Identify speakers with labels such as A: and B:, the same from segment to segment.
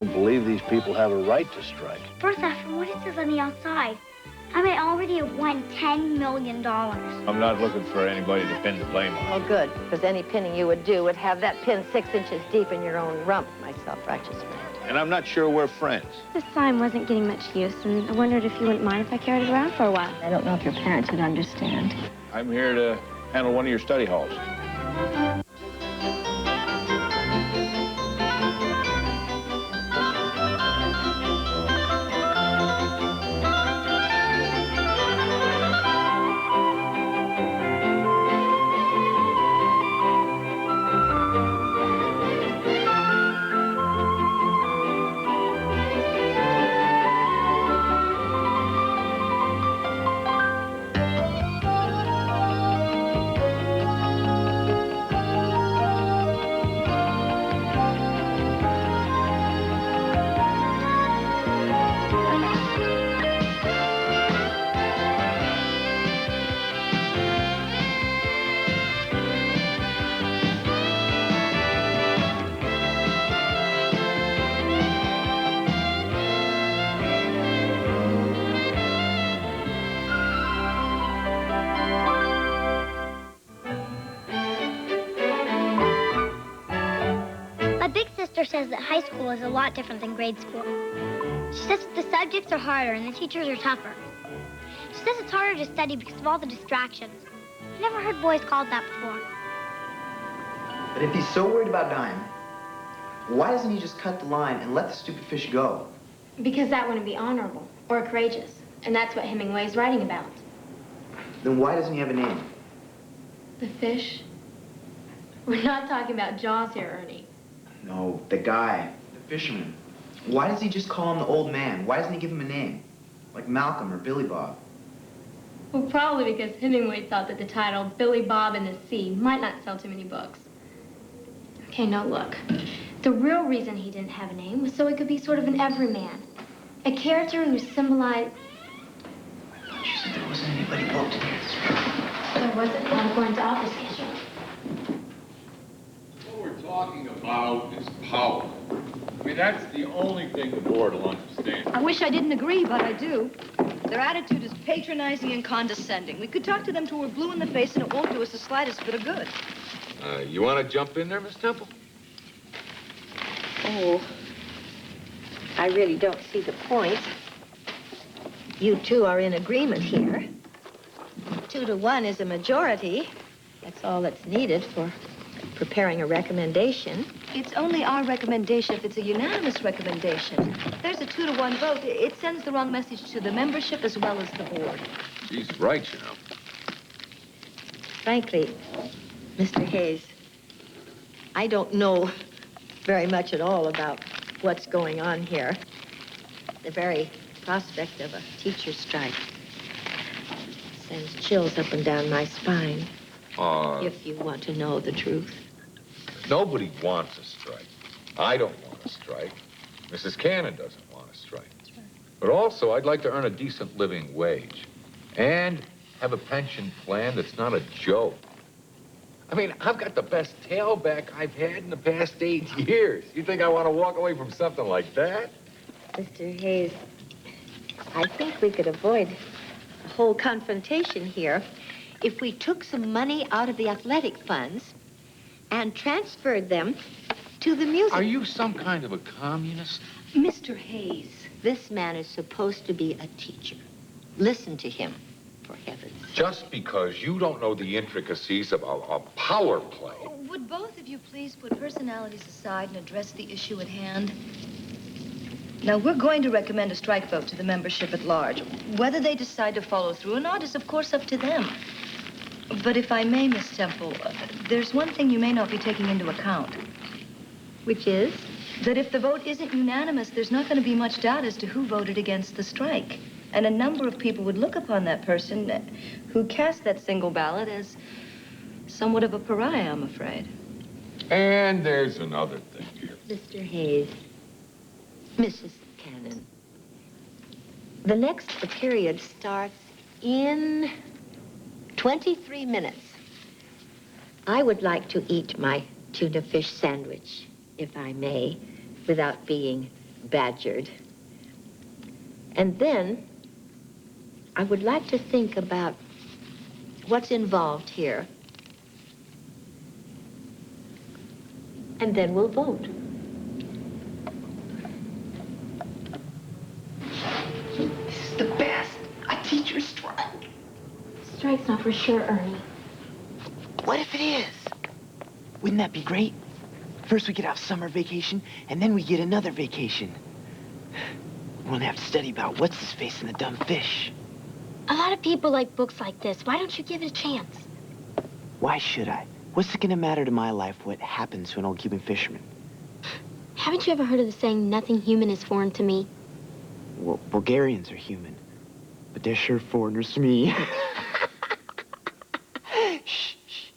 A: I believe these people have a right to strike.
B: First off, from what it says on the outside, I may already have won $10 million.
C: I'm not looking for anybody to pin the blame on.
D: Well, good, because any pinning you would do would have that pin 6 inches deep in your own rump, my self-righteous friend.
C: And I'm not sure we're friends.
B: This sign wasn't getting much use, and I wondered if you wouldn't mind if I carried it around for a while.
D: I don't know if your parents would understand.
C: I'm here to handle one of your study halls.
B: Says that high school is a lot different than grade school. She says that the subjects are harder and the teachers are tougher. She says it's harder to study because of all the distractions. I've never heard boys called that before.
E: But if he's so worried about dying, why doesn't he just cut the line and let the stupid fish go?
F: Because that wouldn't be honorable or courageous, and that's what Hemingway's writing about.
E: Then why doesn't he have a name?
F: The fish? We're not talking about Jaws here, Ernie.
E: No, the guy, the fisherman. Why does he just call him the old man? Why doesn't he give him a name? Like Malcolm or Billy Bob?
F: Well, probably because Hemingway thought that the title Billy Bob and the Sea might not sell too many books. Okay, now look. The real reason he didn't have a name was so he could be sort of an everyman. A character who symbolized...
E: I thought you said there wasn't anybody booked in here.
F: There wasn't. I'm going to office schedule.
G: What we're talking about is power. I mean, that's the only thing the board will understand.
H: I wish I didn't agree, but I do. Their attitude is patronizing and condescending. We could talk to them till we're blue in the face, and it won't do us the slightest bit of good.
G: You want to jump in there, Miss Temple?
D: Oh, I really don't see the point. You two are in agreement here. 2 to 1 is a majority. That's all that's needed for preparing a recommendation.
H: It's only our recommendation if it's a unanimous recommendation. If there's a 2 to 1 vote, it sends the wrong message to the membership as well as the board.
G: She's right, you know.
D: Frankly, Mr. Hayes, I don't know very much at all about what's going on here. The very prospect of a teacher's strike sends chills up and down my spine, if you want to know the truth.
G: Nobody wants a strike. I don't want a strike. Mrs. Cannon doesn't want a strike. But also, I'd like to earn a decent living wage and have a pension plan that's not a joke. I mean, I've got the best tailback I've had in the past 8 years. You think I want to walk away from something like that?
D: Mr. Hayes, I think we could avoid a whole confrontation here if we took some money out of the athletic funds and transferred them to the music.
G: Are you some kind of a communist?
D: Mr. Hayes, this man is supposed to be a teacher. Listen to him, for heaven's sake.
G: Just because you don't know the intricacies of a power play.
H: Would both of you please put personalities aside and address the issue at hand? Now, we're going to recommend a strike vote to the membership at large. Whether they decide to follow through or not is, of course, up to them. But if I may, Miss Temple, there's one thing you may not be taking into account.
D: Which is?
H: That if the vote isn't unanimous, there's not going to be much doubt as to who voted against the strike. And a number of people would look upon that person who cast that single ballot as somewhat of a pariah, I'm afraid.
G: And there's another thing here.
D: Mr. Hayes, Mrs. Cannon, the next period starts in 23 minutes. I would like to eat my tuna fish sandwich, if I may, without being badgered. And then I would like to think about what's involved here. And then we'll vote.
E: This is the best. A teacher's strike.
F: Strike's not for sure, Ernie.
I: What if it is? Wouldn't that be great? First we get off summer vacation, and then we get another vacation. We won't have to study about what's-his-face and the dumb fish.
B: A lot of people like books like this. Why don't you give it a chance?
I: Why should I? What's it gonna matter to my life what happens to an old Cuban fisherman?
B: Haven't you ever heard of the saying, nothing human is foreign to me?
I: Well, Bulgarians are human, but they're sure foreigners to me. Shh, shh.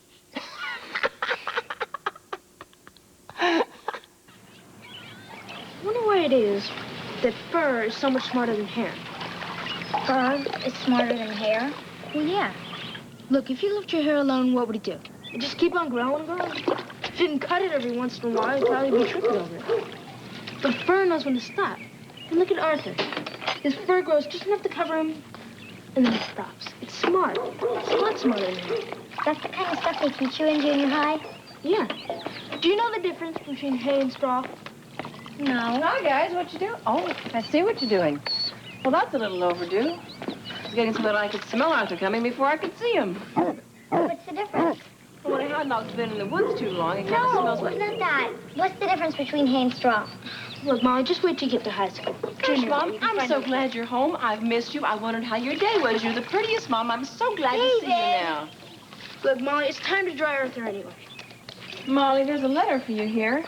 J: I wonder why it is that fur is so much smarter than hair.
B: Fur is smarter than hair?
J: Well, yeah. Look, if you left your hair alone, what would it do? It'd just keep on growing and growing. If you didn't cut it every once in a while, you'd probably be tripping over it. But fur knows when to stop. And look at Arthur. His fur grows just enough to cover him, and then it stops. It's smart. It's a lot smarter than hair.
B: That's the kind of stuff they teach you in junior high?
J: Yeah. Do you know the difference between hay and straw?
B: No.
K: Hi, guys. What you doing? Oh, I see what you're doing. Well, that's a little overdue. It's getting so that I could smell Arthur coming before I could see him.
B: What's the difference?
K: Well, when a hound dog's been in the woods too long, it kind of smells like...
B: not that. What's the difference between hay and straw?
J: Look, Molly, just wait till you get to high school.
K: Gosh, Mom, I'm so glad you're home. I've missed you. I wondered how your day was. You're the prettiest, Mom. I'm so glad to see you now.
J: Look, Molly, it's time to dry Arthur anyway.
K: Molly, there's a letter for you here.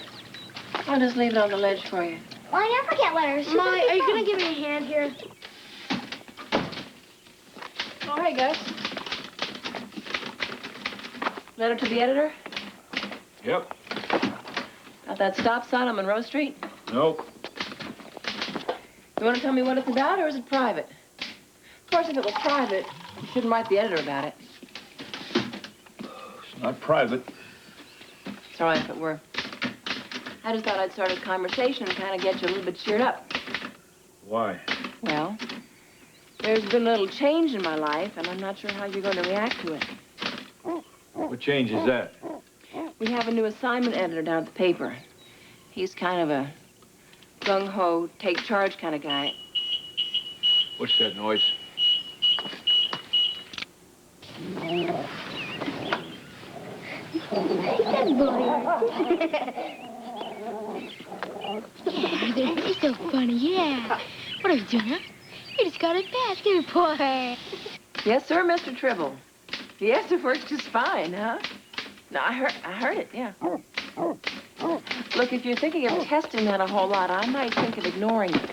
K: I'll just leave it on the ledge for you.
B: Well, I never get letters.
J: Molly, are you going to give me a hand here?
K: Oh, hey, Gus. Letter to the editor?
C: Yep.
K: Got that stop sign on Monroe Street?
C: Nope.
K: You want to tell me what it's about, or is it private? Of course, if it was private, you shouldn't write the editor about it.
C: It's not private.
K: It's all right if it were. I just thought I'd start a conversation and kind of get you a little bit cheered up.
C: Why?
K: Well, there's been a little change in my life, and I'm not sure how you're going to react to it.
C: What change is that?
K: We have a new assignment editor down at the paper. He's kind of a gung-ho, take-charge kind of guy.
C: What's that noise?
J: He's so funny, yeah. What are you doing, huh? You just got a basket, boy.
K: Yes, sir, Mr. Tribble. Yes, it works just fine, huh? No, I heard it, yeah. Look, if you're thinking of testing that a whole lot, I might think of ignoring it.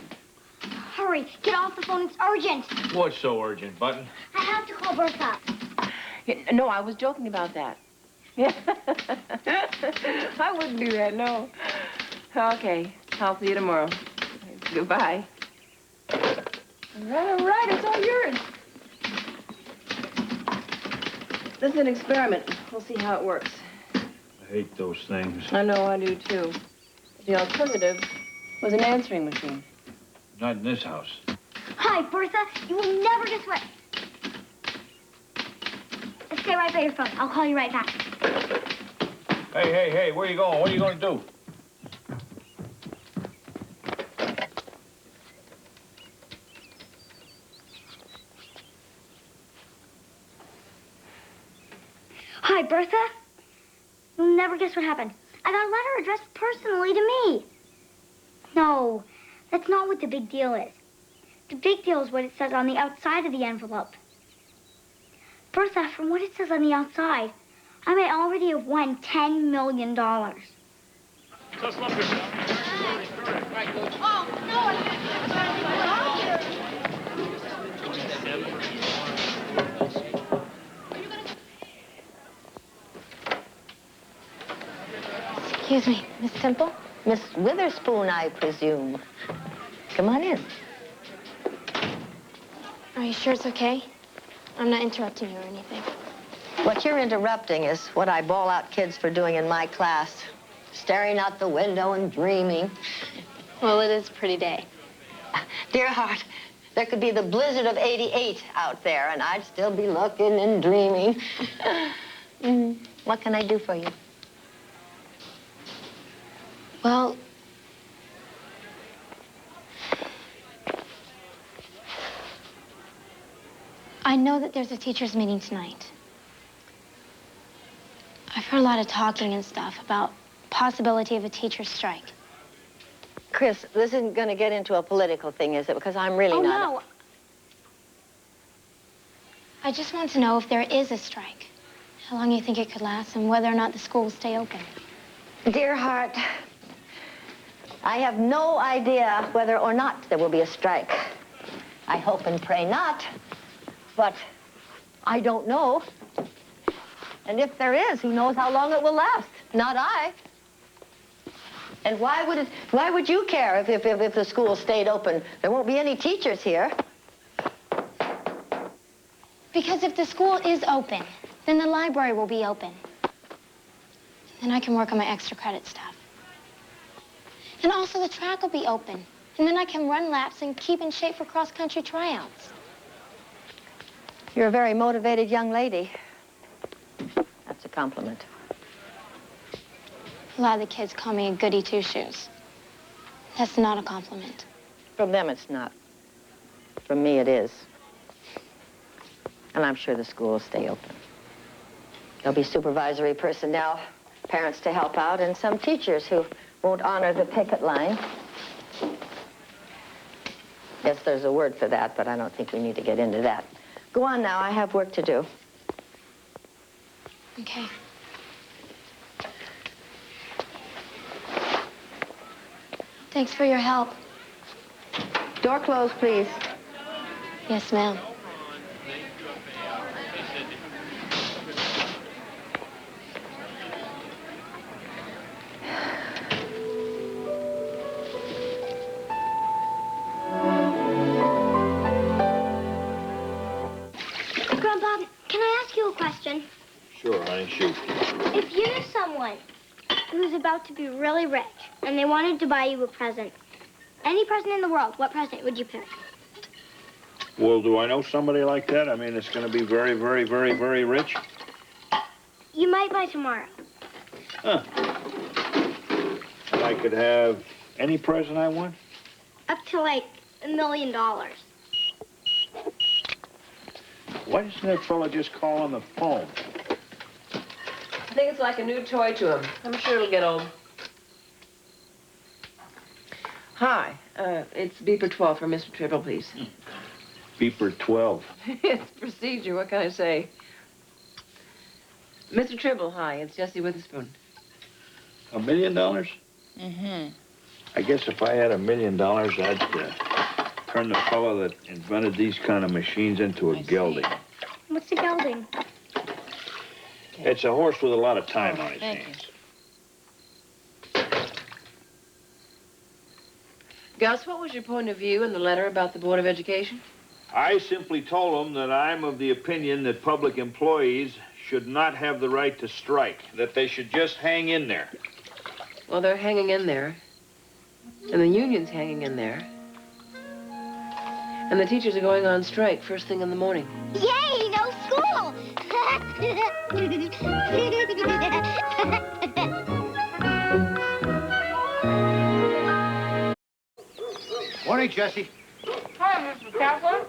B: Hurry, get off the phone. It's urgent.
C: What's so urgent, Button?
B: I have to call Bertha.
K: No, I was joking about that. Yeah. I wouldn't do that, no. Okay, I'll see you tomorrow. Goodbye. All right, it's all yours. This is an experiment. We'll see how it works.
C: I hate those things.
K: I know, I do, too. The alternative was an answering machine.
C: Not in this house.
B: Hi, Bertha. You will never guess what. Stay right by your phone. I'll call you right back.
C: Hey, where are you going? What are you going to do?
B: Hi, Bertha. You'll never guess what happened. I got a letter addressed personally to me. No, that's not what the big deal is. The big deal is what it says on the outside of the envelope. Bertha, from what it says on the outside, I may already have won $10 million.
L: Just look at
D: Excuse me, Miss Temple? Miss Witherspoon, I presume. Come on in.
J: Are you sure it's okay? I'm not interrupting you or anything.
D: What you're interrupting is what I bawl out kids for doing in my class. Staring out the window and dreaming.
F: Well, it is a pretty day.
D: Dear heart, there could be the blizzard of '88 out there, and I'd still be looking and dreaming. What can I do for you?
F: Well, I know that there's a teachers' meeting tonight. I've heard a lot of talking and stuff about possibility of a teacher's strike.
D: Chris, this isn't going to get into a political thing, is it? Because I'm really not.
F: Oh, no. I just want to know if there is a strike, how long you think it could last, and whether or not the school will stay open.
D: Dear heart, I have no idea whether or not there will be a strike. I hope and pray not, but I don't know. And if there is, who knows how long it will last? Not I. And why would you care if the school stayed open? There won't be any teachers here.
F: Because if the school is open, then the library will be open. Then I can work on my extra credit stuff. And also the track will be open. And then I can run laps and keep in shape for cross-country tryouts.
D: You're a very motivated young lady. That's a compliment.
F: A lot of the kids call me a goody two-shoes. That's not a compliment.
D: From them, it's not. From me, it is. And I'm sure the school will stay open. There'll be supervisory personnel, parents to help out, and some teachers who won't honor the picket line. Yes, there's a word for that, but I don't think we need to get into that. Go on now, I have work to do.
F: Okay. Thanks for your help.
D: Door closed, please.
F: Yes, ma'am.
B: Grandpa, can I ask you a question?
A: Sure, honey, shoot.
B: If you knew someone who's about to be really rich and they wanted to buy you a present, any present in the world, what present would you pick?
A: Well, do I know somebody like that? I mean, it's going to be very, very, very, very rich?
B: You might buy tomorrow.
A: Huh. I could have any present I want?
B: Up to like $1 million.
A: Why doesn't that fella just call on the phone?
K: I think it's like a new toy to him. I'm sure it'll get old. Hi, it's beeper 12 for Mr. Tribble, please.
A: Beeper 12.
K: It's procedure, what can I say? Mr. Tribble, hi, it's Jessie Witherspoon.
A: $1 million? Mm-hmm. I guess if I had $1 million, I'd turn the fellow that invented these kind of machines into a gelding.
B: What's a gelding?
A: It's a horse with a lot of time on his hands.
K: Gus, what was your point of view in the letter about the Board of Education?
A: I simply told them that I'm of the opinion that public employees should not have the right to strike, that they should just hang in there.
K: Well, they're hanging in there, and the union's hanging in there, and the teachers are going on strike first thing in the morning.
B: Yay, no school!
M: Morning, Jessie.
J: Hi, Mr. Kaplan.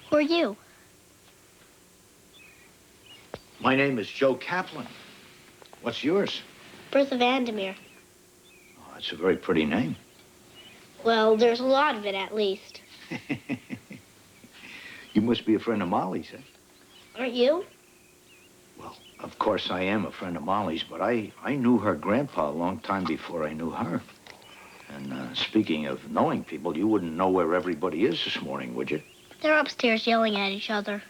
B: Who are you?
M: My name is Joe Kaplan. What's yours?
B: Bertha Vandermeer.
M: Oh, that's a very pretty name.
B: Well, there's a lot of it, at least.
M: You must be a friend of Molly's, eh?
B: Aren't you?
M: Well, of course I am a friend of Molly's, but I knew her grandpa a long time before I knew her. And speaking of knowing people, you wouldn't know where everybody is this morning, would you?
B: They're upstairs yelling at each other.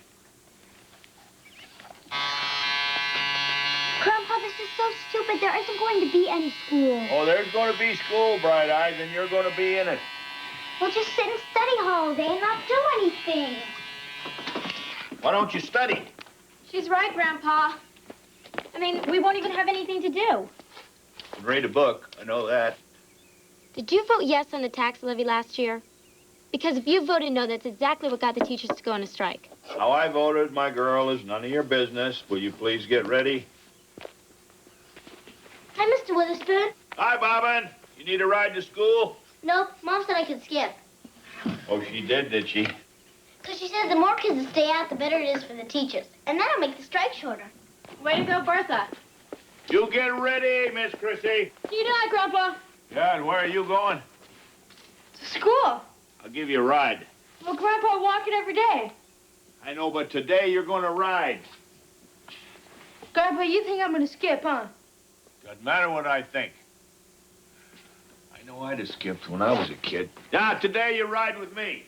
B: Grandpa, this this is so stupid. There isn't going to be any school.
A: Oh, there's going to be school, Bright Eyes, and you're going to be in it.
B: We'll just sit and study all day and not do anything.
A: Why don't you study?
F: She's right, Grandpa. I mean, we won't even have anything to do.
A: Read a book. I know that.
F: Did you vote yes on the tax levy last year? Because if you voted no, that's exactly what got the teachers to go on a strike.
A: How I voted, my girl, is none of your business. Will you please get ready?
B: Hi, Mr. Witherspoon.
A: Hi, Bobbin. You need a ride to school?
B: Nope, Mom said I could skip.
A: Oh, she did she?
B: Because she said the more kids that stay out, the better it is for the teachers. And that'll make the strike shorter.
F: Way to go, Bertha.
A: You get ready, Miss Chrissy.
F: See you tonight, Grandpa.
A: Yeah, and where are you going?
F: To school.
A: I'll give you a ride.
F: Well, Grandpa, walk it every day.
A: I know, but today you're going to ride.
J: Grandpa, you think I'm gonna skip, huh?
A: Doesn't matter what I think. I know I'd have skipped when I was a kid. Now, today you ride with me.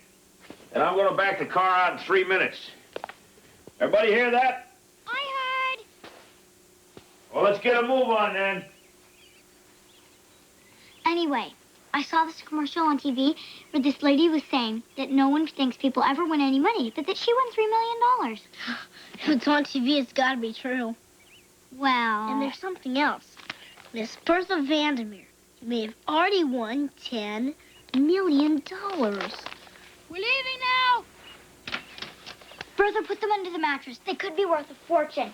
A: And I'm going to back the car out in 3 minutes. Everybody hear that?
B: I heard.
A: Well, let's get a move on, then.
B: Anyway, I saw this commercial on TV where this lady was saying that no one thinks people ever win any money, but that she won $3 million.
J: If it's on TV, it's gotta be true.
B: Well...
J: And there's something else. Miss Bertha Vandermeer may have already won $10 million.
B: We're leaving now. Bertha, put them under the mattress. They could be worth a fortune.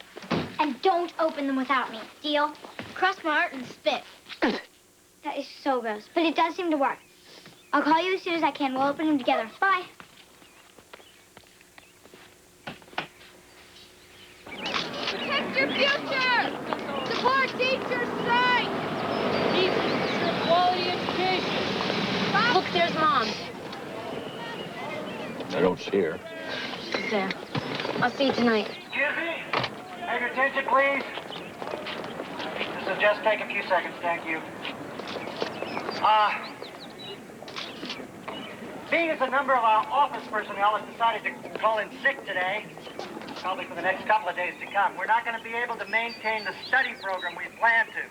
B: And don't open them without me. Deal?
J: Cross my heart and spit.
B: That is so gross, but it does seem to work. I'll call you as soon as I can. We'll open them together. Bye.
N: Protect your future! Support teachers' strike!
J: Teachers ensure quality education. Look, there's Mom.
A: I don't see her.
F: She's there. I'll see you tonight.
O: Excuse me? Have your attention, please. This will just take a few seconds, thank you. Being as a number of our office personnel has decided to call in sick today, probably for the next couple of days to come, we're not going to be able to maintain the study program we planned to.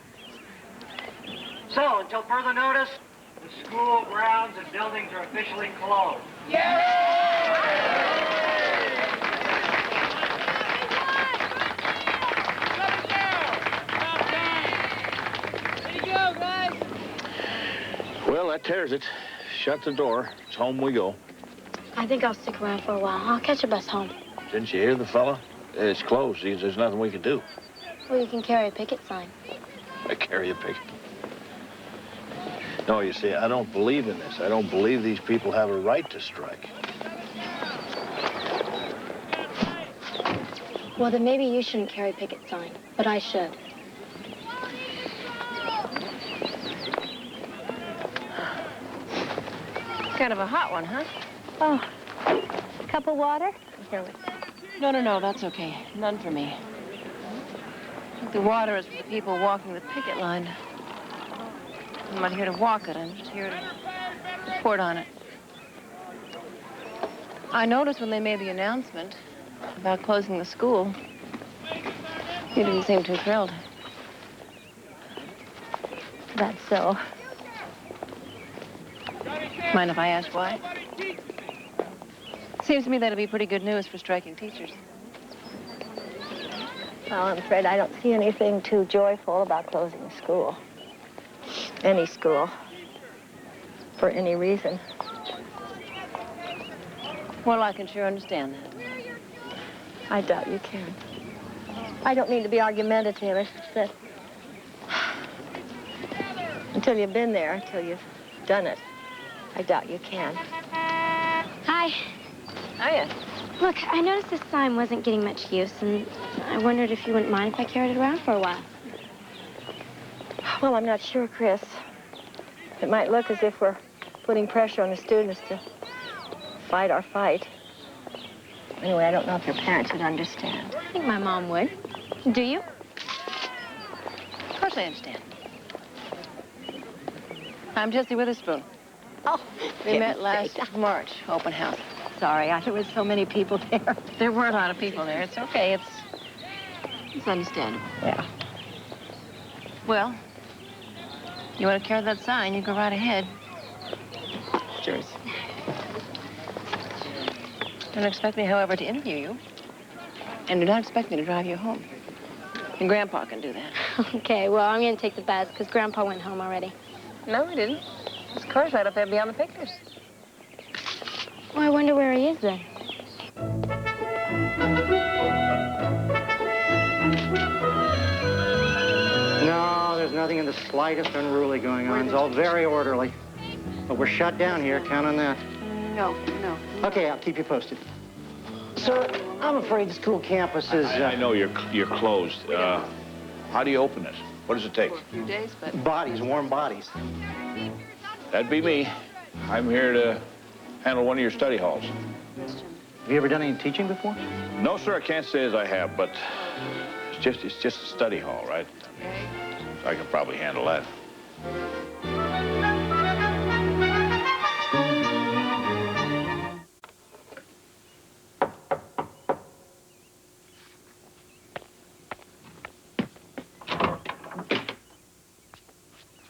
O: So, until further notice, the school grounds and buildings are officially closed.
A: Well, that tears it. Shut the door. It's home we go.
F: I think I'll stick around for a while. I'll catch a bus home.
A: Didn't you hear the fella? It's closed. There's nothing we can do.
F: Well, you can carry a picket sign.
A: I carry a picket. No, you see, I don't believe in this. I don't believe these people have a right to strike.
F: Well, then maybe you shouldn't carry a picket sign, but I should.
K: Kind of a hot one, huh?
J: Oh, cup of water?
K: Here, No, that's okay. None for me. I think the water is for the people walking the picket line. I'm not here to walk it. I'm just here to report on it. I noticed when they made the announcement about closing the school, you didn't seem too thrilled.
J: That's so.
K: Mind if I ask why? Seems to me that'd be pretty good news for striking teachers.
J: Well, I'm afraid I don't see anything too joyful about closing a school. Any school. For any reason.
K: Well, I can sure understand that.
J: I doubt you can. I don't mean to be argumentative. It's just that until you've been there, until you've done it, I doubt you can.
F: Hi.
K: Hiya.
F: Look, I noticed this sign wasn't getting much use, and I wondered if you wouldn't mind if I carried it around for a while.
J: Well, I'm not sure, Chris. It might look as if we're putting pressure on the students to fight our fight. Anyway, I don't know if your parents would understand.
F: I think my mom would. Do you?
K: Of course I understand. I'm Jessie Witherspoon.
J: Oh,
K: we met last March, open house.
J: Sorry, there was so many people there.
K: There were a lot of people there. It's okay. It's understandable.
J: Yeah.
K: Well, you want to carry that sign, you go right ahead. Cheers. Don't expect me, however, to interview you. And do not expect me to drive you home. And Grandpa can do that.
F: Okay, well, I'm going to take the bus because Grandpa went home already.
K: No, he didn't. His car's right up there beyond the pictures.
F: Well, I wonder where he is then.
O: No, there's nothing in the slightest unruly going on. It's all very orderly. But we're shut down here. Count on that.
K: No.
O: Okay, I'll keep you posted. Sir, I'm afraid the school campus is...
A: I know you're closed. How do you open this? What does it take?
K: For a few days, but...
O: Bodies, warm bodies.
A: That'd be me. I'm here to handle one of your study halls.
O: Have you ever done any teaching before?
A: No, sir, I can't say as I have, but it's just a study hall, right? I can probably handle that.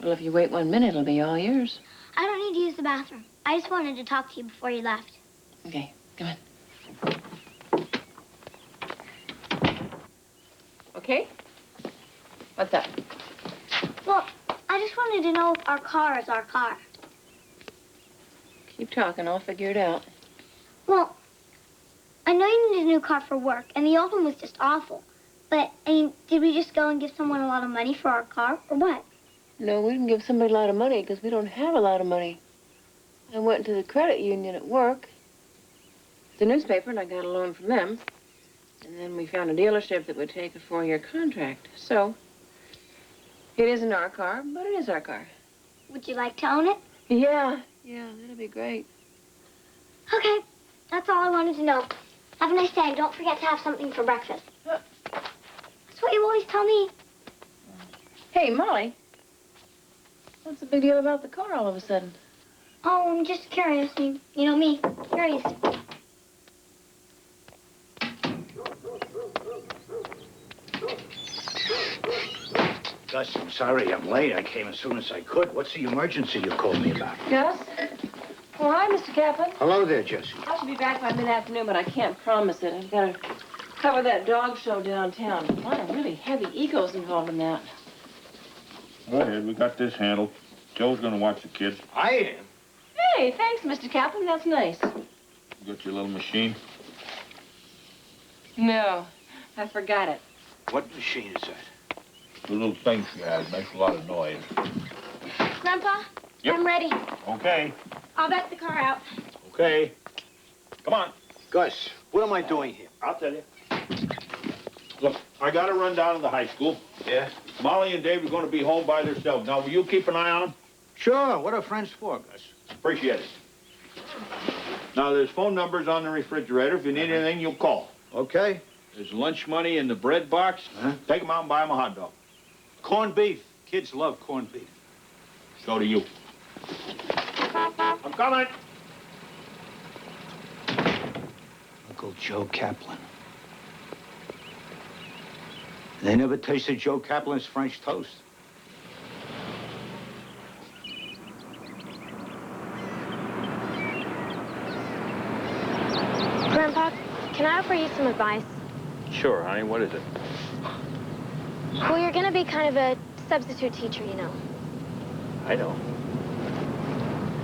K: Well, if you wait 1 minute, it'll be all yours.
B: I don't need to use the bathroom. I just wanted to talk to you before you left.
K: Okay, come on. Okay? What's up?
B: Well, I just wanted to know if our car is our car.
K: Keep talking, I'll figure it out.
B: Well, I know you need a new car for work, and the old one was just awful. But, I mean, did we just go and give someone a lot of money for our car, or what?
K: No, we didn't give somebody a lot of money because we don't have a lot of money. I went to the credit union at work, the newspaper, and I got a loan from them. And then we found a dealership that would take a 4-year contract. So, it isn't our car, but it is our car.
B: Would you like to own it?
K: Yeah, that'd be great.
B: Okay, that's all I wanted to know. Have a nice day. Don't forget to have something for breakfast. That's what you always tell me.
K: Hey, Molly. What's the big deal about the car all of a sudden?
B: Oh, I'm just curious. You know me, curious.
M: Gus, I'm sorry I'm late. I came as soon as I could. What's the emergency you called me about?
K: Gus? Oh, hi, Mr. Kaplan.
M: Hello there, Jesse.
K: I should be back by mid-afternoon, but I can't promise it. I've got to cover that dog show downtown. A lot of really heavy egos involved in that.
A: Go ahead, we got this handled. Joe's gonna watch the kids.
M: I am.
K: Hey, thanks, Mr. Kaplan. That's nice.
A: You got your little machine?
K: No, I forgot it.
M: What machine is that?
A: The little thing she has makes a lot of noise.
B: Grandpa,
A: Yep.
B: I'm ready.
A: Okay,
B: I'll back the car out.
A: okay. Come on.
M: Gus, what am I doing here?
A: I'll tell you. Look, I got to run down to the high school.
M: Yeah?
A: Molly and Dave are going to be home by themselves. Now, will you keep an eye on them?
M: Sure. What are friends for, Gus?
A: Appreciate it. Now, there's phone numbers on the refrigerator. If you need anything, you'll call.
M: Okay.
A: There's lunch money in the bread box. Take them out and buy them a hot dog.
M: Corned beef. Kids love corned beef.
A: So do you. I'm coming.
M: Uncle Joe Kaplan. They never tasted Joe Kaplan's French toast.
F: Grandpa, can I offer you some advice?
A: Sure, honey. What is it?
F: Well, you're going to be kind of a substitute teacher, you know.
A: I know.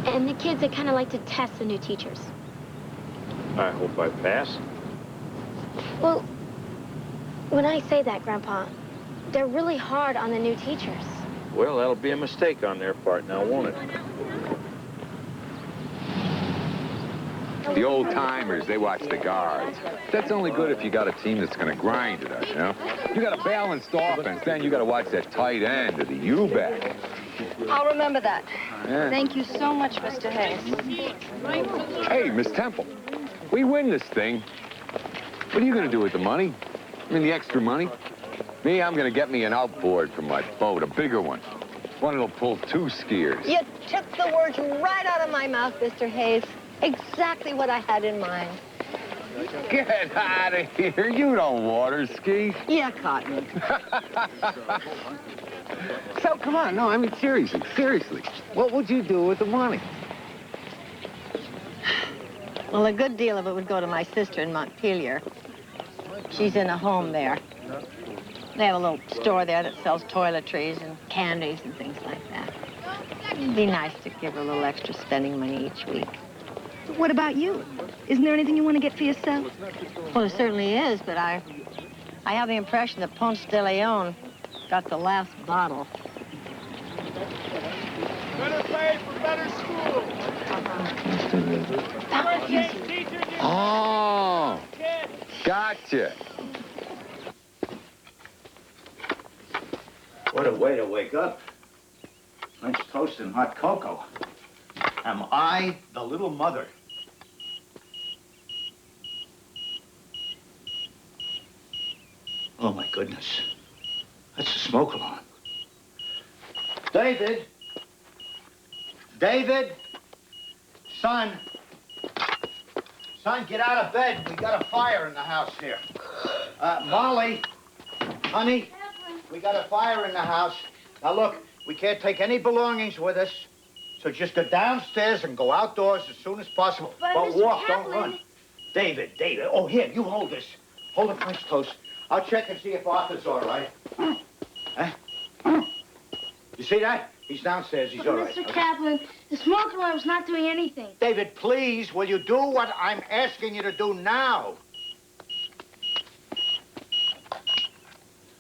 F: And the kids, they kind of like to test the new teachers.
A: I hope I pass.
F: Well, when I say that, Grandpa, they're really hard on the new teachers.
A: Well, that'll be a mistake on their part now, won't it?
G: The old-timers, they watch the guards. That's only good if you got a team that's going to grind it up, you know? You got a balanced offense, then you got to watch that tight end or the U-back.
H: I'll remember that.
G: Yeah.
H: Thank you so much, Mr. Hayes.
G: Hey, Miss Temple, we win this thing. What are you going to do with the money? I mean, the extra money? Me, I'm going to get me an outboard for my boat, a bigger one. One that'll pull 2 skiers.
D: You took the words right out of my mouth, Mr. Hayes. Exactly what I had in mind.
G: Get out of here. You don't water ski.
D: Yeah, Cotton.
G: So, come on. No, I mean, seriously. What would you do with the money?
D: Well, a good deal of it would go to my sister in Montpelier. She's in a home there. They have a little store there that sells toiletries and candies and things like that. It'd be nice to give her a little extra spending money each week.
H: What about you? Isn't there anything you want to get for yourself?
D: Well, there certainly is, but I have the impression that Ponce de Leon got the last bottle.
L: Better pay for better school.
G: Oh, gotcha.
M: What a way to wake up. French toast and hot cocoa. Am I the little mother? Oh, my goodness. That's the smoke alarm. David? David? Son? Son, get out of bed. We got a fire in the house here. Molly? Honey? We got a fire in the house. Now, look, we can't take any belongings with us. So just go downstairs and go outdoors as soon as possible.
B: But
M: walk,
B: Mr.
M: don't run. David. Oh, here, you hold this. Hold the French toast. I'll check and see if Arthur's all right. Huh? You see that? He's downstairs. He's all right.
J: Mr. Kaplan, the smoke alarm's not doing anything.
M: David, please, will you do what I'm asking you to do now?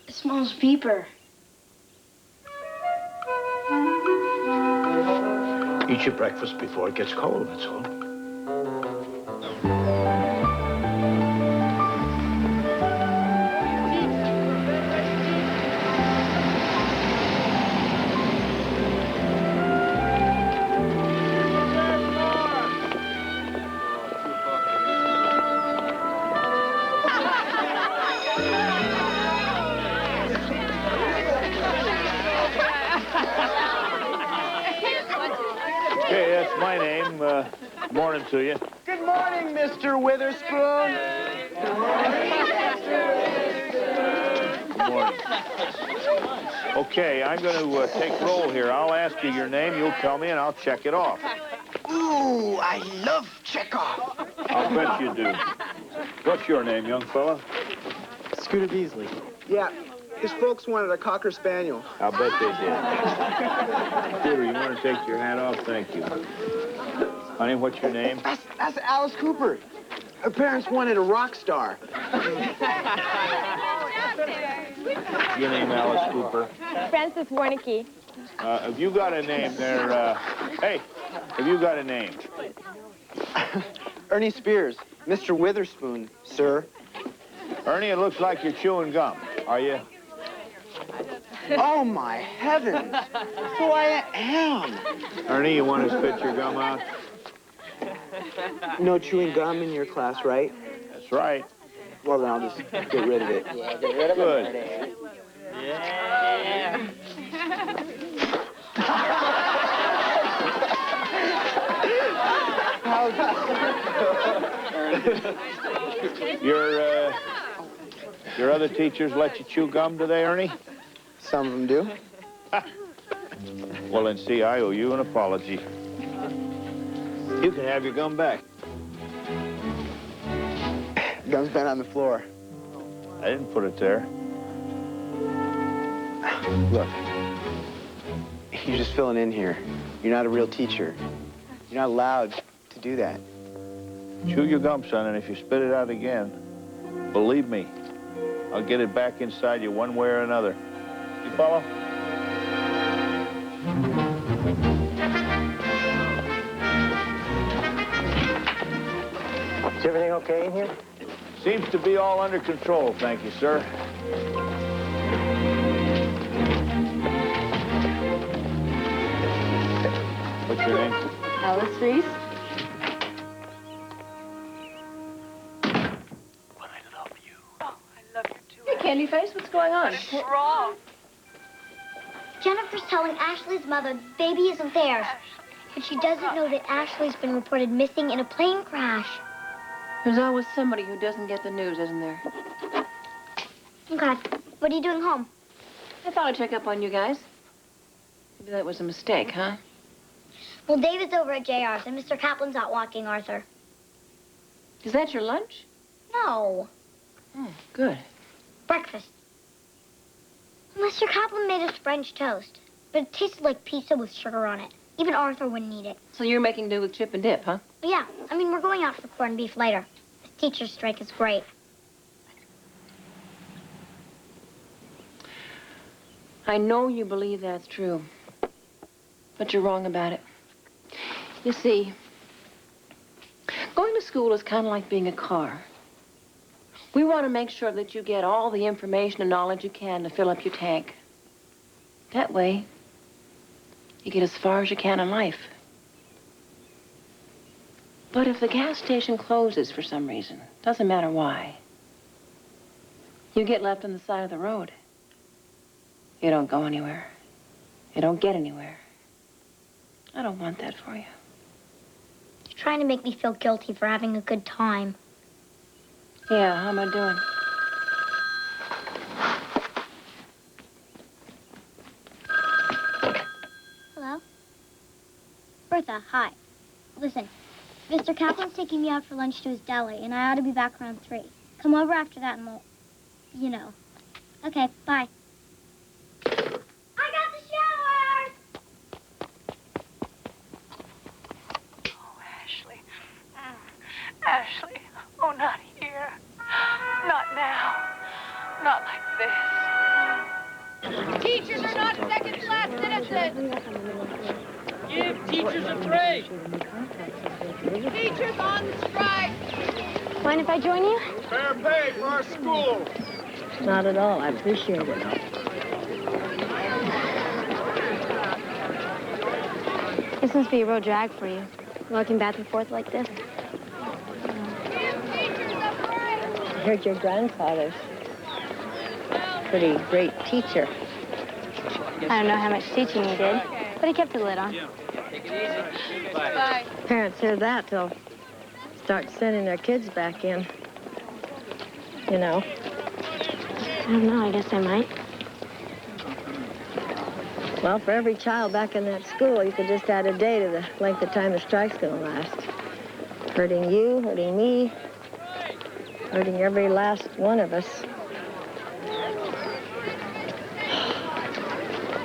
J: It smells beeper.
M: Eat your breakfast before it gets cold, that's all.
A: Okay, that's my name. Morning to you.
I: Good morning, Mr. Witherspoon.
A: Good morning. Okay, I'm going to take roll here. I'll ask you your name, you'll tell me, and I'll check it off.
I: Ooh, I love Chekhov.
A: I'll bet you do. What's your name, young fella?
I: Scooter Beasley. Yeah, his folks wanted a Cocker Spaniel.
A: I'll bet they did. Scooter, you want to take your hat off? Thank you. Honey, what's your name?
I: That's Alice Cooper. Her parents wanted a rock star.
A: Your name, Alice Cooper.
F: Frances Warnicki.
A: Have you got a name there? Hey, have you got a name?
I: Ernie Spears, Mr. Witherspoon, sir.
A: Ernie, it looks like you're chewing gum. Are you?
I: Oh, my heavens. So I am.
A: Ernie, you want to spit your gum out?
I: No chewing gum in your class, right?
A: That's right.
I: Well, then I'll just get rid of it. Yeah, get rid of
A: Good.
I: it.
A: Your other teachers let you chew gum, do they, Ernie?
I: Some of them do.
A: Well, then, see, I owe you an apology. You can have your gum back.
I: Gum's been on the floor.
A: I didn't put it there.
I: Look, you're just filling in here. You're not a real teacher. You're not allowed to do that.
A: Chew your gum, son, and if you spit it out again, believe me, I'll get it back inside you one way or another. You follow?
O: Is everything okay in here?
A: Seems to be all under control, thank you, sir. What's your name?
F: Alice Reese.
K: Hey, Candy Face, what's going on?
N: What's wrong?
B: Jennifer's telling Ashley's mother the baby isn't theirs. But she doesn't know that Ashley's been reported missing in a plane crash.
K: There's always somebody who doesn't get the news, isn't there?
B: Okay. What are you doing home?
K: I thought I'd check up on you guys. Maybe that was a mistake, huh?
B: Well, David's over at JR's, and Mr. Kaplan's out walking Arthur.
K: Is that your lunch?
B: No.
K: Oh, good.
B: Breakfast. Mr. Kaplan made us French toast, but it tasted like pizza with sugar on it. Even Arthur wouldn't eat it.
K: So you're making do with chip and dip, huh?
B: Yeah, I mean, we're going out for corned beef later. This teacher's strike is great.
K: I know you believe that's true, but you're wrong about it. You see, going to school is kind of like being a car. We want to make sure that you get all the information and knowledge you can to fill up your tank. That way, you get as far as you can in life. But if the gas station closes for some reason, doesn't matter why, you get left on the side of the road. You don't go anywhere. You don't get anywhere. I don't want that for you.
B: You're trying to make me feel guilty for having a good time.
K: Yeah, how am I doing?
B: Hello? Bertha, hi. Listen, Mr. Kaplan's taking me out for lunch to his deli, and I ought to be back around 3. Come over after that and we'll, you know. Okay, bye. I got the shower!
P: Oh, Ashley. Ashley. Oh, not here. Not now. Not like this.
N: Teachers are not second-class citizens.
L: Give teachers a break.
N: Teachers on strike.
J: Mind if I join you?
L: Fair pay for our school.
D: Not at all. I appreciate it.
J: This must be a real drag for you, walking back and forth like this.
D: I heard your grandfather's pretty great teacher.
J: I don't know how much teaching he did, but he kept the lid on.
L: Take it easy. Bye.
D: Parents hear that, they'll start sending their kids back in. You know.
J: I don't know, I guess I might.
D: Well, for every child back in that school, you could just add a day to the length of time the strike's gonna last. Hurting you, hurting me, hurting every last one of us.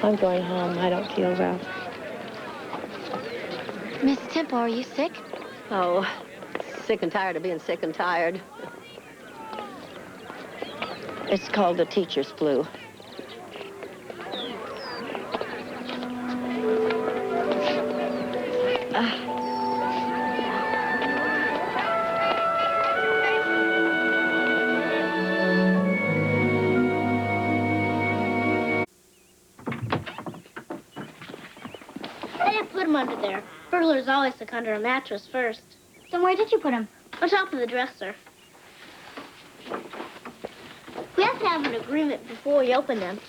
D: I'm going home. I don't feel well.
J: Miss Temple, are you sick?
D: Oh, sick and tired of being sick and tired. It's called the teacher's flu.
B: I didn't put him under there. Burglars always look under a mattress first. Then where did you put him? On top of the dresser. We have to have an agreement before we open them.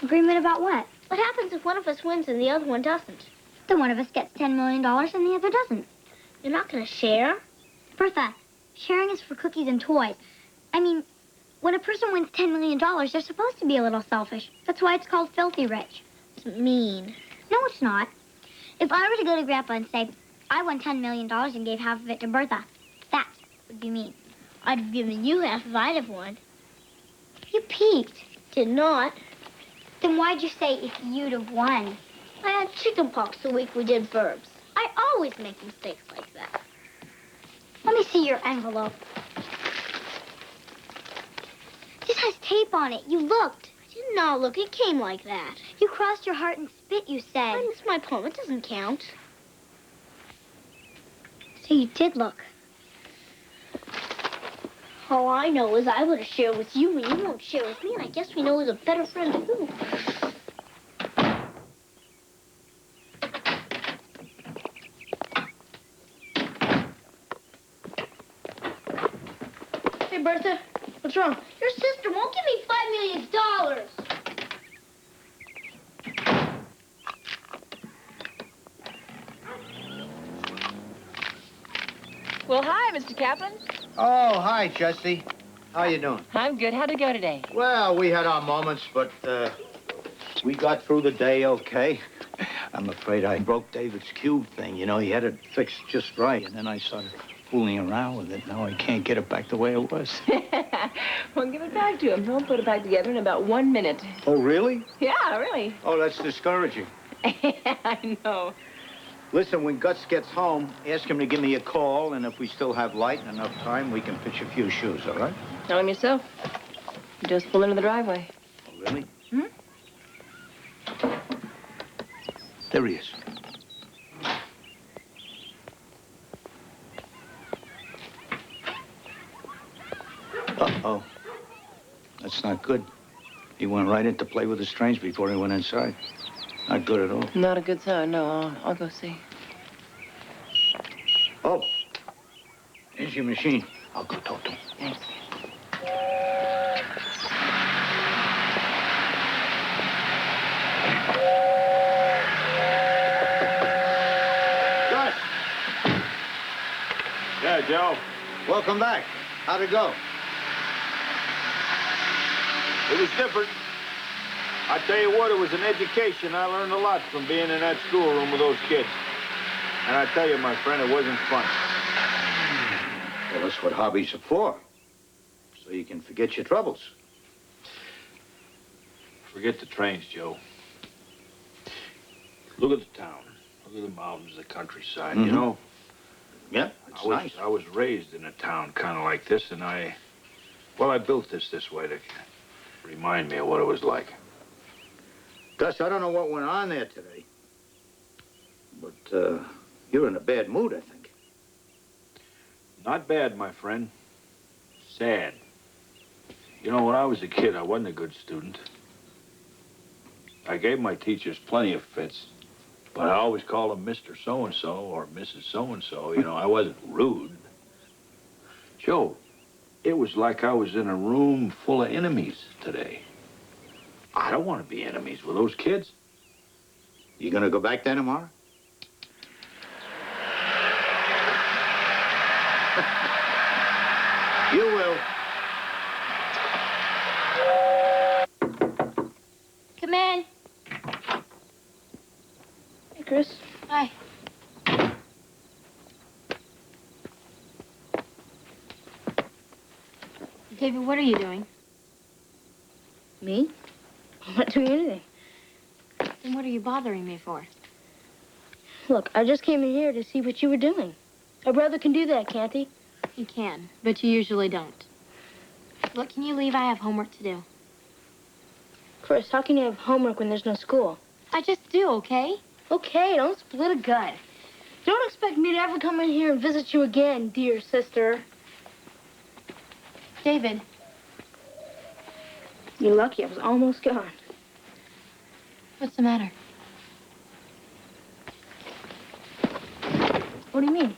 B: Agreement about what? What happens if one of us wins and the other one doesn't? Then one of us gets $10 million and the other doesn't. You're not going to share? Bertha, sharing is for cookies and toys. I mean, when a person wins $10 million, they're supposed to be a little selfish. That's why it's called filthy rich. It's mean. No, it's not. If I were to go to Grandpa and say, I won $10 million and gave half of it to Bertha, that would be mean. I'd have given you half if I'd have won. You peeked. Did not. Then why'd you say if you'd have won? I had chicken pox the week we did verbs. I always make mistakes like that. Let me see your envelope. This has tape on it. You looked. I did not look. It came like that. You crossed your heart and spit, you said. It's my poem. It doesn't count. So you did look. All I know is I would have shared with you, and you won't share with me, and I guess we know who's a better friend of who. Hey, Bertha, what's wrong? Your sister won't give me $5 million.
K: Well, hi, Mr. Kaplan.
M: Oh, hi, Jesse. How you doing?
K: I'm good. How'd it go today?
M: Well, we had our moments, but we got through the day okay. I'm afraid I broke David's cube thing. You know, he had it fixed just right, and then I started fooling around with it. Now I can't get it back the way it was.
K: Well, give it back to him. He'll put it back together in about 1 minute.
M: Oh, really?
K: Yeah, really.
M: Oh, that's discouraging.
K: I know.
M: Listen, when Guts gets home, ask him to give me a call, and if we still have light and enough time, we can pitch a few shoes, all right?
K: Tell him yourself. Just pull into the driveway.
M: Oh, really?
K: Hmm?
M: There he is. Uh-oh. That's not good. He went right into play with the strange before he went inside. Not good at all.
K: Not a good sign, no. I'll go see.
M: Oh. Here's your machine. I'll go talk to him.
K: Thanks.
M: Gus!
A: Yeah, Joe.
M: Welcome back. How'd it go?
A: It was different. I tell you what, it was an education. I learned a lot from being in that schoolroom with those kids. And I tell you, my friend, it wasn't fun.
M: Well, that's what hobbies are for. So you can forget your troubles.
A: Forget the trains, Joe. Look at the town. Look at the mountains, the countryside, you know?
M: Yeah, it's nice.
A: I was raised in a town kind of like this, and I built this way to remind me of what it was like.
M: Gus, I don't know what went on there today, but you're in a bad mood, I think.
A: Not bad, my friend. Sad. You know, when I was a kid, I wasn't a good student. I gave my teachers plenty of fits, but I always called them Mr. So-and-so or Mrs. So-and-so. You know, I wasn't rude. Joe, it was like I was in a room full of enemies today. I don't want to be enemies with those kids.
M: You gonna go back there tomorrow? You will.
F: Come in.
J: Hey, Chris.
F: Hi. David, what are you doing?
J: Me? I'm not doing anything.
F: Then what are you bothering me for?
J: Look, I just came in here to see what you were doing. A brother can do that, can't he?
F: You can, but you usually don't. Look, can you leave? I have homework to do.
J: Chris, how can you have homework when there's no school?
F: I just do, okay?
J: Okay, don't split a gut. Don't expect me to ever come in here and visit you again, dear sister.
F: David.
J: You're lucky I was almost gone.
F: What's the matter?
J: What do you mean?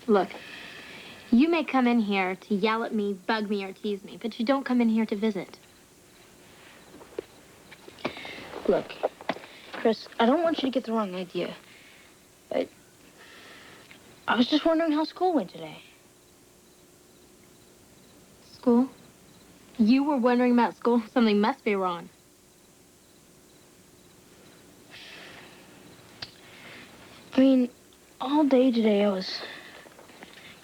F: Look, you may come in here to yell at me, bug me, or tease me, but you don't come in here to visit.
J: Look, Chris, I don't want you to get the wrong idea, but I was just wondering how school went today.
F: School? You were wondering about school? Something must be wrong.
J: I mean, all day today I was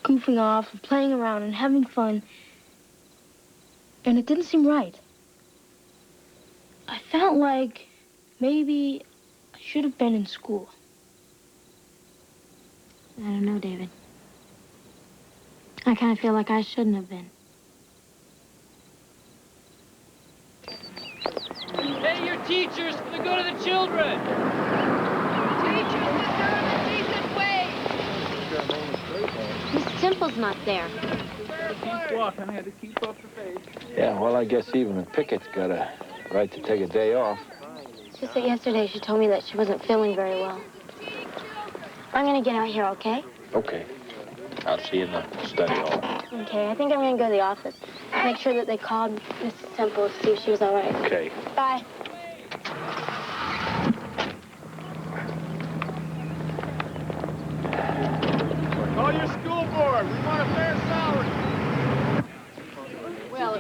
J: goofing off and playing around and having fun, and it didn't seem right. I felt like maybe I should have been in school.
F: I don't know, David. I kind of feel like I shouldn't have been.
L: Pay your teachers for the good of the children.
N: Teachers deserve a decent wage.
F: Miss Temple's not there.
L: Keep walking. I had to keep up the pace.
A: Yeah, well, I guess even a picket's got a right to take a day off.
B: It's just that yesterday she told me that she wasn't feeling very well. I'm gonna get out here, okay?
A: Okay. I'll see you in the study hall.
B: Okay, I think I'm gonna go to the office. Make sure that they called Mrs. Temple to see if she was all right.
A: Okay.
B: Bye.
A: Call your school board. We want a fair salary.
K: Well,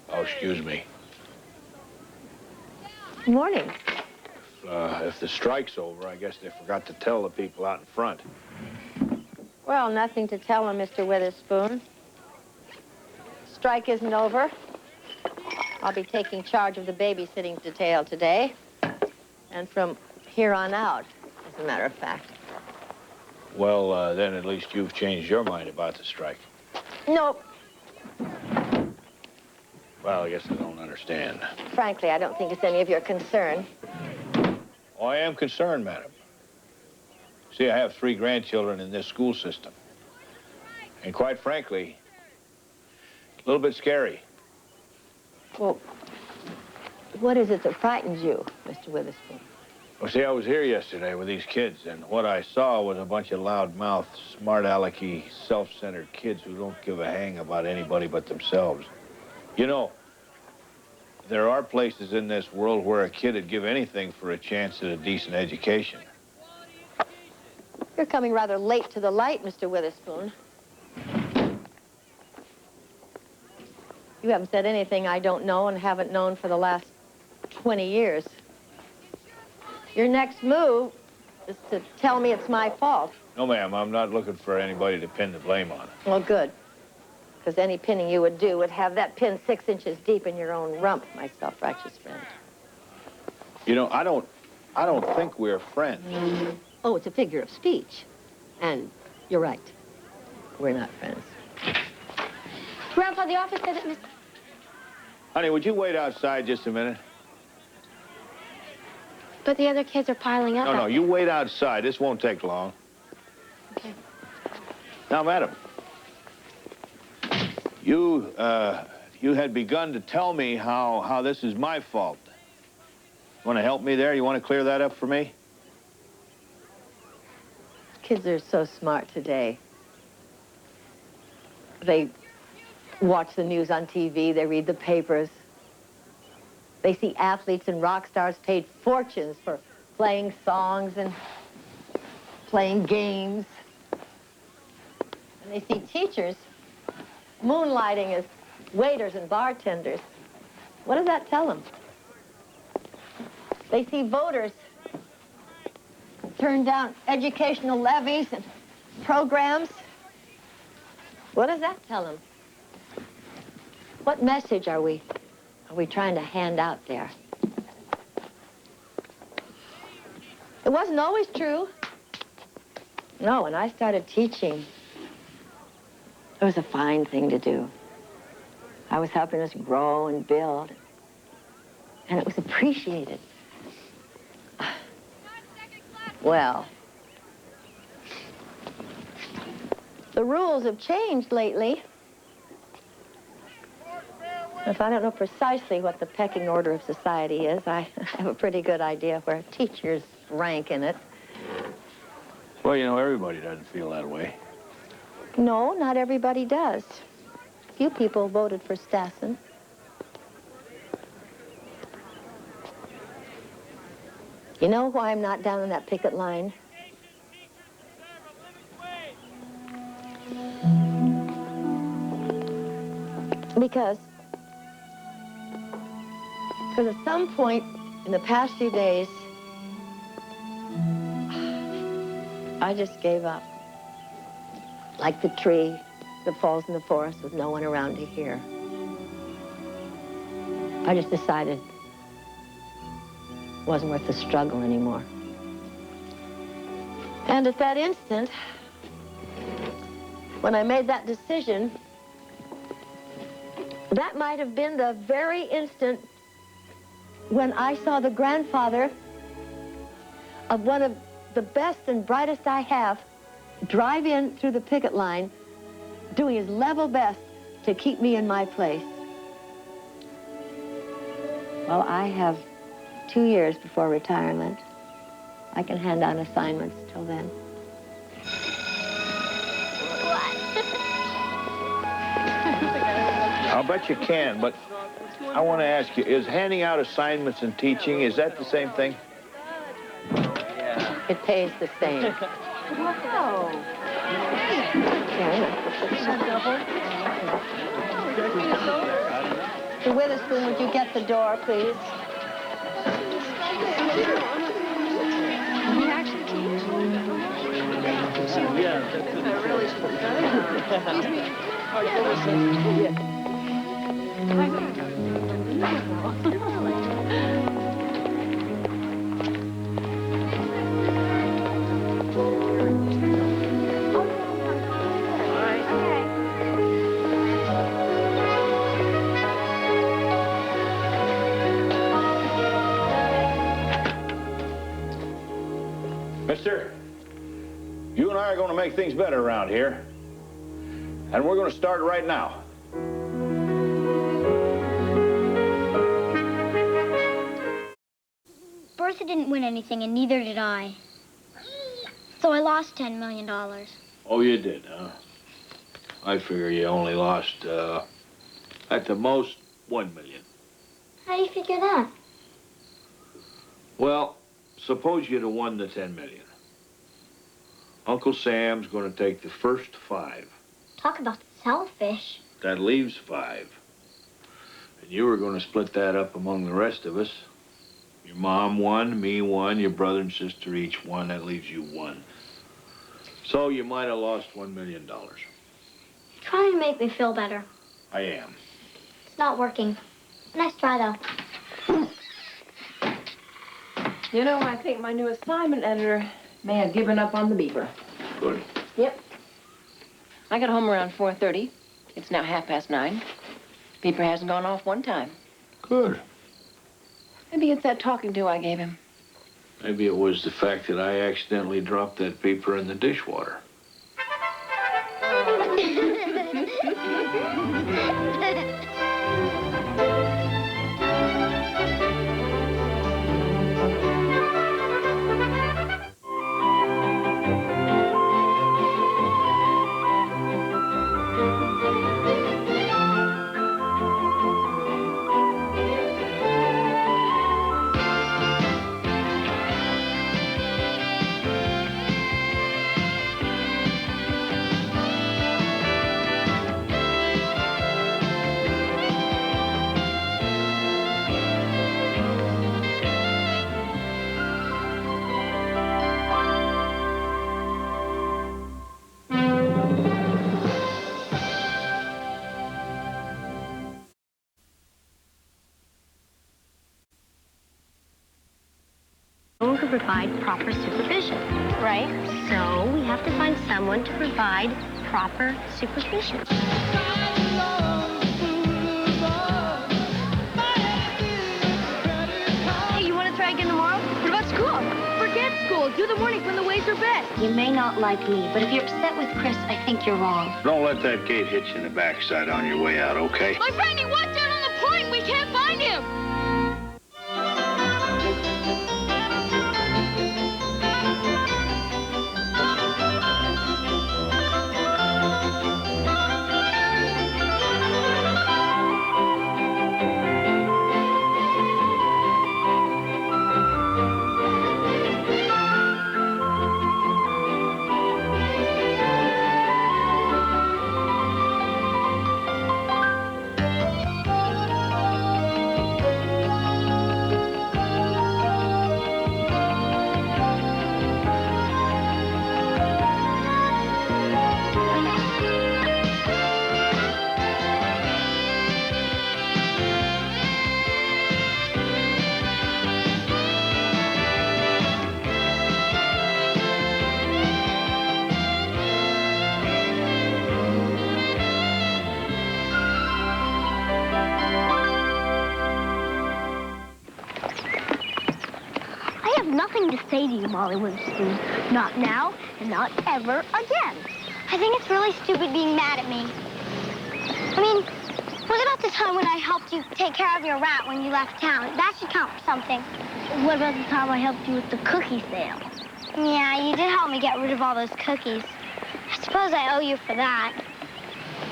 A: Oh, excuse me.
D: Morning.
A: If the strike's over, I guess they forgot to tell the people out in front.
D: Well, nothing to tell him, Mr. Witherspoon. Strike isn't over. I'll be taking charge of the babysitting detail today. And from here on out, as a matter of fact.
A: Well, then at least you've changed your mind about the strike.
D: Nope.
A: Well, I guess I don't understand.
D: Frankly, I don't think it's any of your concern.
A: Oh, I am concerned, madam. See, I have 3 grandchildren in this school system. And quite frankly, a little bit scary.
D: Well, what is it that frightens you, Mr. Witherspoon?
A: Well, see, I was here yesterday with these kids, and what I saw was a bunch of loud-mouthed, smart-alecky, self-centered kids who don't give a hang about anybody but themselves. You know, there are places in this world where a kid would give anything for a chance at a decent education.
D: You're coming rather late to the light, Mr. Witherspoon. You haven't said anything I don't know and haven't known for the last 20 years. Your next move is to tell me it's my fault.
A: No, ma'am, I'm not looking for anybody to pin the blame on.
D: Well, good. Because any pinning you would do would have that pin 6 inches deep in your own rump, my self-righteous friend.
A: You know, I don't think we're friends.
D: Oh, it's a figure of speech. And you're right. We're not friends.
B: Grandpa, the office said that Miss...
A: Honey, would you wait outside just a minute?
B: But the other kids are piling up.
A: No, you wait outside. This won't take long.
B: Okay.
A: Now, madam, you had begun to tell me how this is my fault. You want to help me there? You want to clear that up for me?
D: Kids are so smart today. They watch the news on TV, they read the papers. They see athletes and rock stars paid fortunes for playing songs and playing games. And they see teachers moonlighting as waiters and bartenders. What does that tell them? They see voters turn down educational levies and programs. What does that tell them? What message are we trying to hand out there? It wasn't always true. No, when I started teaching, it was a fine thing to do. I was helping us grow and build, and it was appreciated. Well, the rules have changed lately. If I don't know precisely what the pecking order of society is, I have a pretty good idea where teachers rank in it.
A: Well, you know, everybody doesn't feel that way.
D: No, not everybody does. Few people voted for Stassen. You know why I'm not down on that picket line? Because at some point in the past few days, I just gave up. Like the tree that falls in the forest with no one around to hear. I just decided it wasn't worth the struggle anymore. And at that instant, when I made that decision, that might have been the very instant when I saw the grandfather of one of the best and brightest I have drive in through the picket line, doing his level best to keep me in my place. Well, I have 2 years before retirement. I can hand on assignments till then.
B: What?
A: I'll bet you can, but I want to ask you, is handing out assignments and teaching, is that the same thing?
D: It pays the same. The Witherspoon, would you get the door, please?
A: Mister, you and I are going to make things better around here. And we're going to start right now.
B: Bertha didn't win anything, and neither did I. So I lost $10 million.
A: Oh, you did, huh? I figure you only lost, at the most, $1 million.
B: How do you figure that?
A: Well, suppose you'd have won the $10 million. Uncle Sam's going to take the first 5.
B: Talk about selfish.
A: That leaves 5. And you were going to split that up among the rest of us. Your mom 1, me 1, your brother and sister each 1. That leaves you 1. So you might have lost $1 million.
B: Trying to make me feel better.
A: I am.
B: It's not working. Nice try, though.
K: You know, I think my new assignment editor may have given up on the beeper.
A: Good.
K: Yep. I got home around 4:30. It's now 9:30. Beeper hasn't gone off one time.
A: Good.
K: Maybe it's that talking to I gave him.
A: Maybe it was the fact that I accidentally dropped that paper in the dishwater.
B: To provide proper supervision, right? So we have to find someone to provide proper supervision. Hey, you want to try again tomorrow? What about school? Forget school. Do the mornings when the waves are best. You may not like me, but if you're upset with Chris, I think you're wrong.
A: Don't let that gate hit you in the backside on your way out, okay?
J: My friend, he went down on the point. We can't find him.
B: Nothing to say to you, Molly Witherspoon. Not now, and not ever again. I think it's really stupid being mad at me. I mean, what about the time when I helped you take care of your rat when you left town? That should count for something. What about the time I helped you with the cookie sale? Yeah, you did help me get rid of all those cookies. I suppose I owe you for that.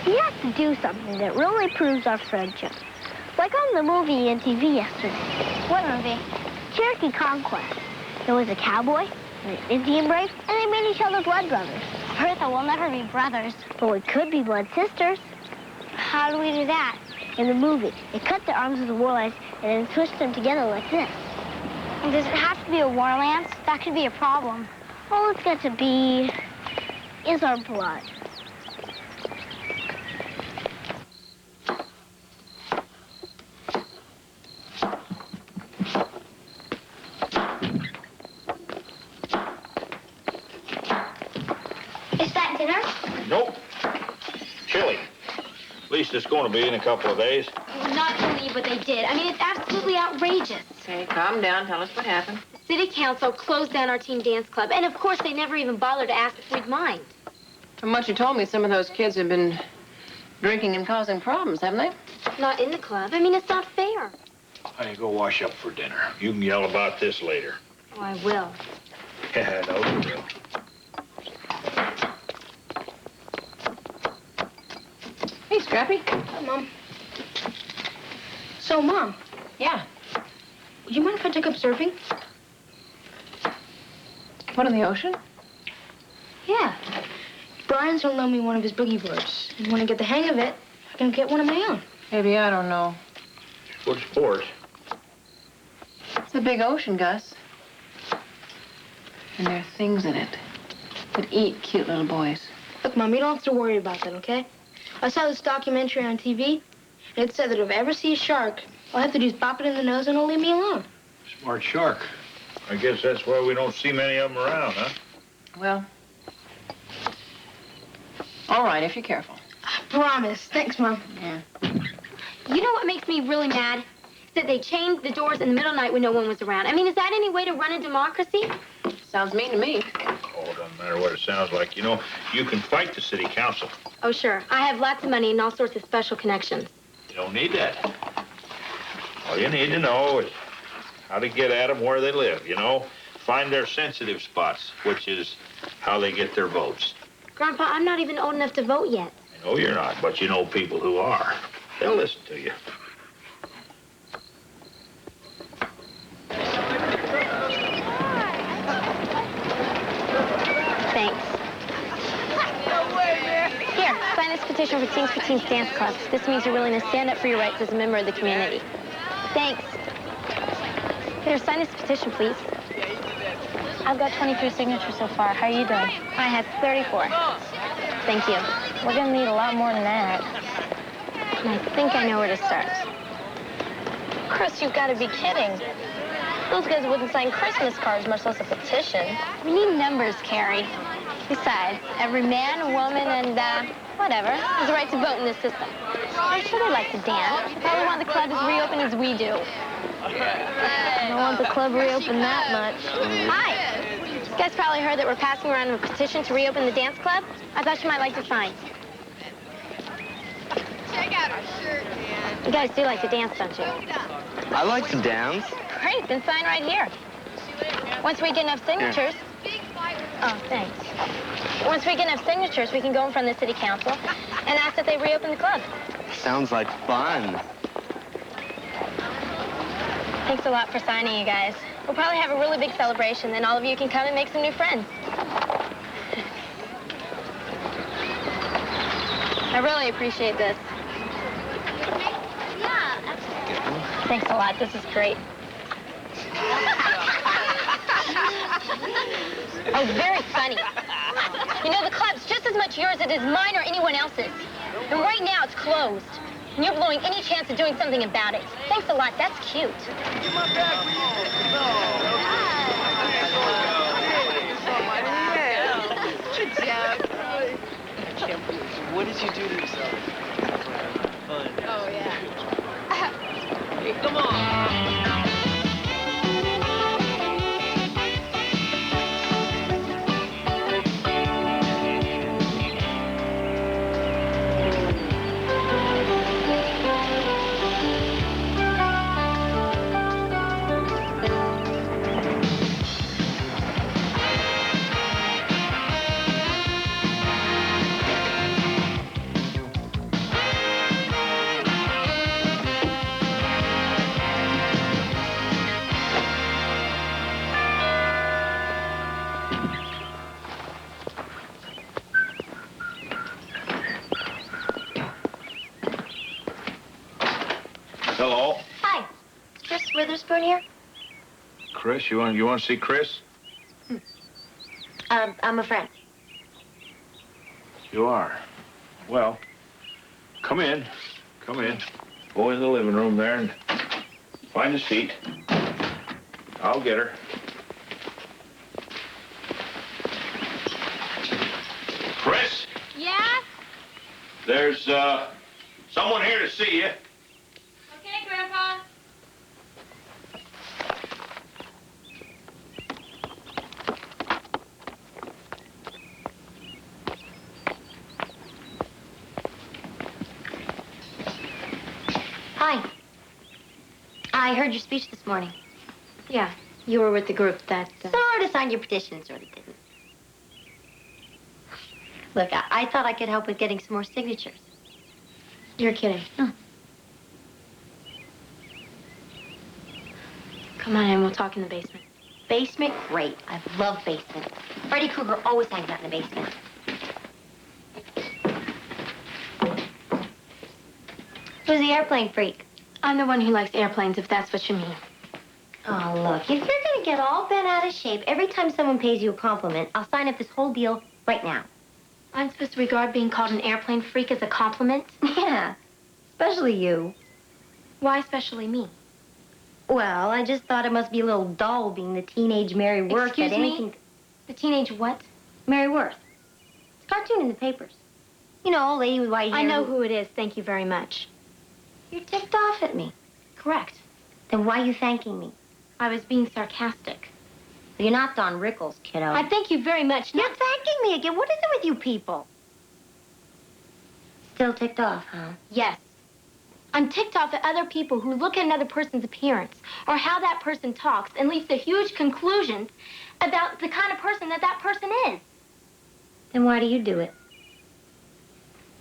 B: We have to do something that really proves our friendship. Like on the movie and TV yesterday. What movie? Cherokee Conquest. There was a cowboy and an Indian brave, and they made each other blood brothers. Bertha, we'll never be brothers. But we could be blood sisters. How do we do that? In the movie, they cut their arms with a war lance and then twist them together like this. And does it have to be a war lance? That could be a problem. All it's got to be is our blood. Is that dinner?
A: Nope. Chili. At least it's going to be in a couple of days.
F: I would not believe what they did. I mean, it's absolutely outrageous.
K: Okay, calm down. Tell us what happened.
F: The city council closed down our teen dance club, and of course they never even bothered to ask if we'd mind.
K: From what you told me, some of those kids have been drinking and causing problems, haven't they?
F: Not in the club. I mean, it's not fair.
A: Honey, go wash up for dinner. You can yell about this later.
F: Oh, I will.
A: Yeah, no, you will.
K: Hey, Scrappy.
J: Hi, Mom. So, Mom.
K: Yeah.
J: Would you mind if I took up surfing?
K: What, in the ocean?
J: Yeah. Brian's gonna loan me one of his boogie boards. And when I get the hang of it, I can get one of my own.
K: Maybe, I don't know.
A: What sport?
K: It's a big ocean, Gus. And there are things in it that eat cute little boys.
J: Look, Mom, you don't have to worry about that, okay? I saw this documentary on TV, and it said that if I ever see a shark, all I have to do is bop it in the nose and it'll leave me alone.
A: Smart shark. I guess that's why we don't see many of them around, huh?
K: Well, all right, if you're careful.
J: I promise. Thanks, Mom.
K: Yeah.
F: You know what makes me really mad? That they chained the doors in the middle of the night when no one was around. I mean, is that any way to run a democracy?
K: Sounds mean to me.
A: Oh, it doesn't matter what it sounds like. You know, you can fight the city council.
F: Oh, sure. I have lots of money and all sorts of special connections.
A: You don't need that. All you need to know is how to get at them where they live, you know? Find their sensitive spots, which is how they get their votes.
F: Grandpa, I'm not even old enough to vote yet.
A: I know you're not, but you know people who are. They'll listen to you.
F: Thanks. Here, sign this petition for Teens for Teens Dance Club. This means you're willing to stand up for your rights as a member of the community. Thanks. Here, sign this petition, please.
B: I've got 23 signatures so far. How are you doing?
F: I have 34. Thank you.
B: We're gonna need a lot more than that.
F: And I think I know where to start.
B: Chris, you've got to be kidding. Those guys wouldn't sign Christmas cards, much less a petition.
F: We need numbers, Carrie. Besides, every man, woman, and, whatever, has the right to vote in this system. I'm sure they like to dance. They probably want the club as reopened as we do.
B: I don't want the club reopened that much.
F: Hi. You guys probably heard that we're passing around a petition to reopen the dance club. I thought you might like to sign.
N: Check out her shirt, man.
F: You guys do like to dance, don't you?
Q: I like to dance.
F: Great, then sign right here. Once we get enough signatures... Oh, thanks. Once we get enough signatures, we can go in front of the city council and ask that they reopen the club.
Q: Sounds like fun.
F: Thanks a lot for signing, you guys. We'll probably have a really big celebration, then all of you can come and make some new friends. I really appreciate this. Thanks a lot. This is great. Oh, very funny. You know, the club's just as much yours as it is mine or anyone else's. And right now, it's closed. And you're blowing any chance of doing something about it. Thanks a lot. That's cute.
N: Good job.
I: What did you do to yourself?
N: Oh, yeah.
I: Hey, come on.
R: Washburn here?
A: Chris, you want to see Chris?
R: I'm a friend.
A: You are. Well, come in. Come in. Go in the living room there and find a seat. I'll get her. Chris?
F: Yeah?
A: There's, someone here to see you.
F: Okay, Grandpa.
R: Hi. I heard your speech this morning.
F: Yeah, you were with the group that...
R: Sort of signed your petition, sort of didn't. Look, I thought I could help with getting some more signatures.
F: You're kidding.
R: Oh.
F: Come on in, we'll talk in the basement.
R: Basement? Great. I love basement. Freddy Krueger always hangs out in the basement. Who's the airplane freak?
F: I'm the one who likes airplanes, if that's what you mean.
R: Oh, look, if you're gonna get all bent out of shape every time someone pays you a compliment, I'll sign up this whole deal right now.
F: I'm supposed to regard being called an airplane freak as a compliment?
R: Yeah, especially you.
F: Why especially me?
R: Well, I just thought it must be a little dull being the teenage Mary Worth.
F: Excuse me? The teenage what?
R: Mary Worth. It's a cartoon in the papers. You know, old lady with white hair.
F: I know who it is, thank you very much.
R: You're ticked off at me.
F: Correct.
R: Then why are you thanking me?
F: I was being sarcastic.
R: You're not Don Rickles, kiddo.
F: I thank you very much.
R: You're thanking me again. What is it with you people? Still ticked off, huh?
F: Yes. I'm ticked off at other people who look at another person's appearance or how that person talks and leaps to huge conclusions about the kind of person that person is.
R: Then why do you do it?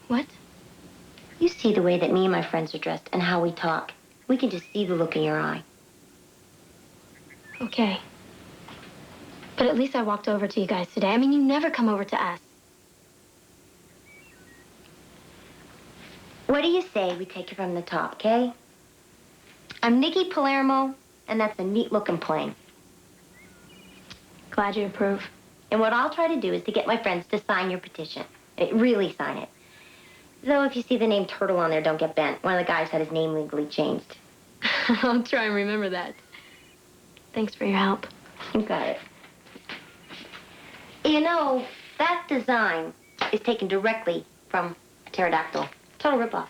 F: What?
R: You see the way that me and my friends are dressed and how we talk. We can just see the look in your eye.
F: Okay. But at least I walked over to you guys today. I mean, you never come over to us.
R: What do you say we take it from the top, okay? I'm Nikki Palermo, and that's a neat-looking plane.
F: Glad you approve.
R: And what I'll try to do is to get my friends to sign your petition. Really sign it. Though if you see the name Turtle on there, don't get bent. One of the guys had his name legally changed.
F: I'll try and remember that. Thanks for your help.
R: You got it. You know, that design is taken directly from a pterodactyl. Total ripoff.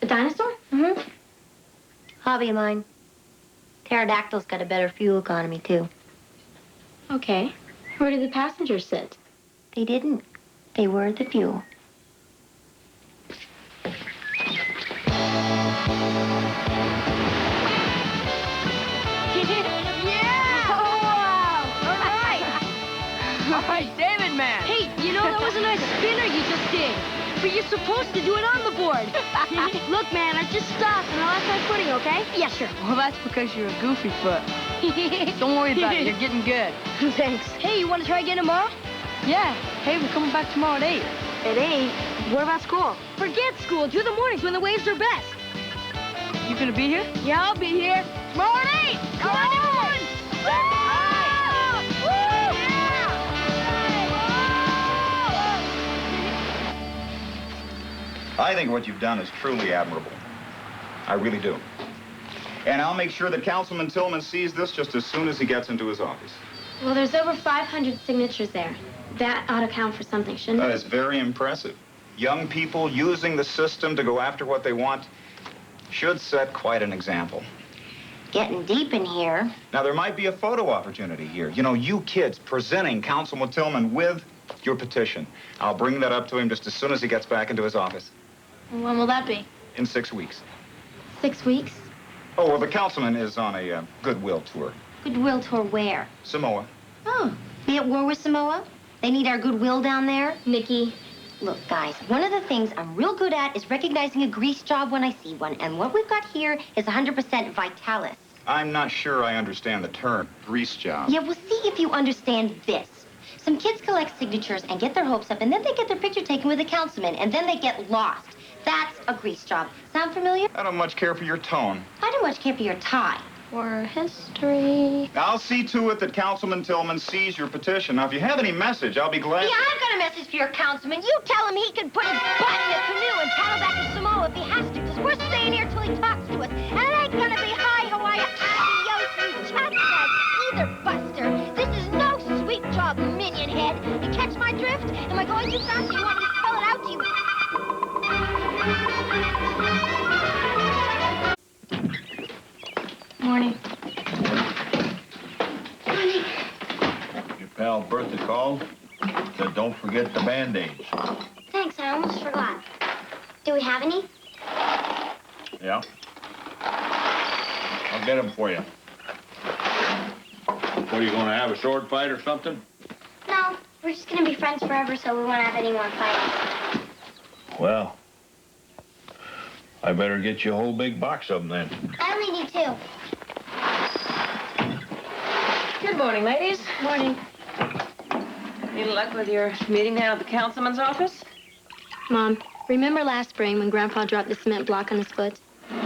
F: A dinosaur?
R: Mm-hmm. Hobby of mine. Pterodactyl's got a better fuel economy, too.
F: Okay. Where did the passengers sit?
R: They didn't. They were the fuel.
L: All right, David, man.
J: Hey, you know, that was a nice spinner you just did. But you're supposed to do it on the board. Look, man, I just stopped and I lost my footing, okay? Yeah, sure.
L: Well, that's because you're a goofy foot. Don't worry about it. You're getting good.
J: Thanks. Hey, you want to try again tomorrow?
L: Yeah. Hey, we're coming back tomorrow at 8.
J: At 8? What about school? Forget school. Do the mornings when the waves are best.
L: You gonna be here?
J: Yeah, I'll be here. Tomorrow at 8. Come on, everyone.
S: I think what you've done is truly admirable. I really do. And I'll make sure that Councilman Tillman sees this just as soon as he gets into his office.
F: Well, there's over 500 signatures there. That ought to count for something, shouldn't
S: That
F: it?
S: is very impressive. Young people using the system to go after what they want should set quite an example.
R: Getting deep in here.
S: Now, there might be a photo opportunity here. You know, you kids presenting Councilman Tillman with your petition. I'll bring that up to him just as soon as he gets back into his office.
F: When will that be?
S: In 6 weeks.
F: 6 weeks?
S: Oh, well, the councilman is on a goodwill tour.
R: Goodwill tour where?
S: Samoa.
R: Oh, be at war with Samoa? They need our goodwill down there?
F: Nikki.
R: Look, guys, one of the things I'm real good at is recognizing a grease job when I see one. And what we've got here is 100% Vitalis.
S: I'm not sure I understand the term, grease job.
R: Yeah, well, see if you understand this. Some kids collect signatures and get their hopes up, and then they get their picture taken with a councilman, and then they get lost. That's a grease job. Sound familiar?
S: I don't much care for your tone.
R: I don't much care for your tie.
F: for history.
S: I'll see to it that Councilman Tillman sees your petition. Now, if you have any message, I'll be glad...
R: Yeah, I've got a message for your councilman. You tell him he can put his butt in a canoe and paddle back to Samoa if he has to, because we're staying here till he talks to us. And it ain't gonna be hi, Hawaii, adios, muchachas either, Buster. This is no sweet job, minion head. You catch my drift? Am I going too fast? You want me to spell it out to you?
F: Morning.
C: Your pal Bertha called. Said don't forget the Band-Aids.
B: Thanks, I almost forgot. Do we have any?
C: Yeah? I'll get them for you. What, are you going to have a sword fight or something?
B: No, we're just gonna be friends forever, so we won't have any more fights.
C: Well, I better get you a whole big box of them then.
B: I only need 2.
K: Good morning, ladies.
F: Morning.
K: Any luck with your meeting down at the councilman's office?
F: Mom, remember last spring when Grandpa dropped the cement block on his foot?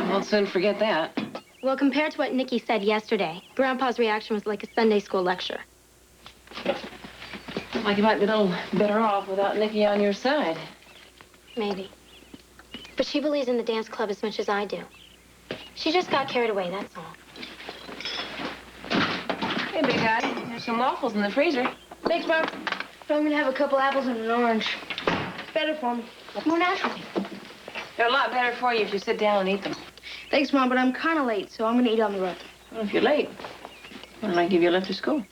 K: Won't soon forget that.
F: Well, compared to what Nikki said yesterday, Grandpa's reaction was like a Sunday school lecture.
K: Like you might be a little better off without Nikki on your side.
F: Maybe. But she believes in the dance club as much as I do. She just got carried away, that's all.
K: Hey, big guy, there's some waffles in the freezer.
J: Thanks, Mom. So I'm gonna have a couple apples and an orange. It's better for me. More natural.
K: They're a lot better for you if you sit down and eat them.
J: Thanks, Mom, but I'm kind of late, so I'm gonna eat on the road.
K: Well, if you're late, why don't I give you a lift to school?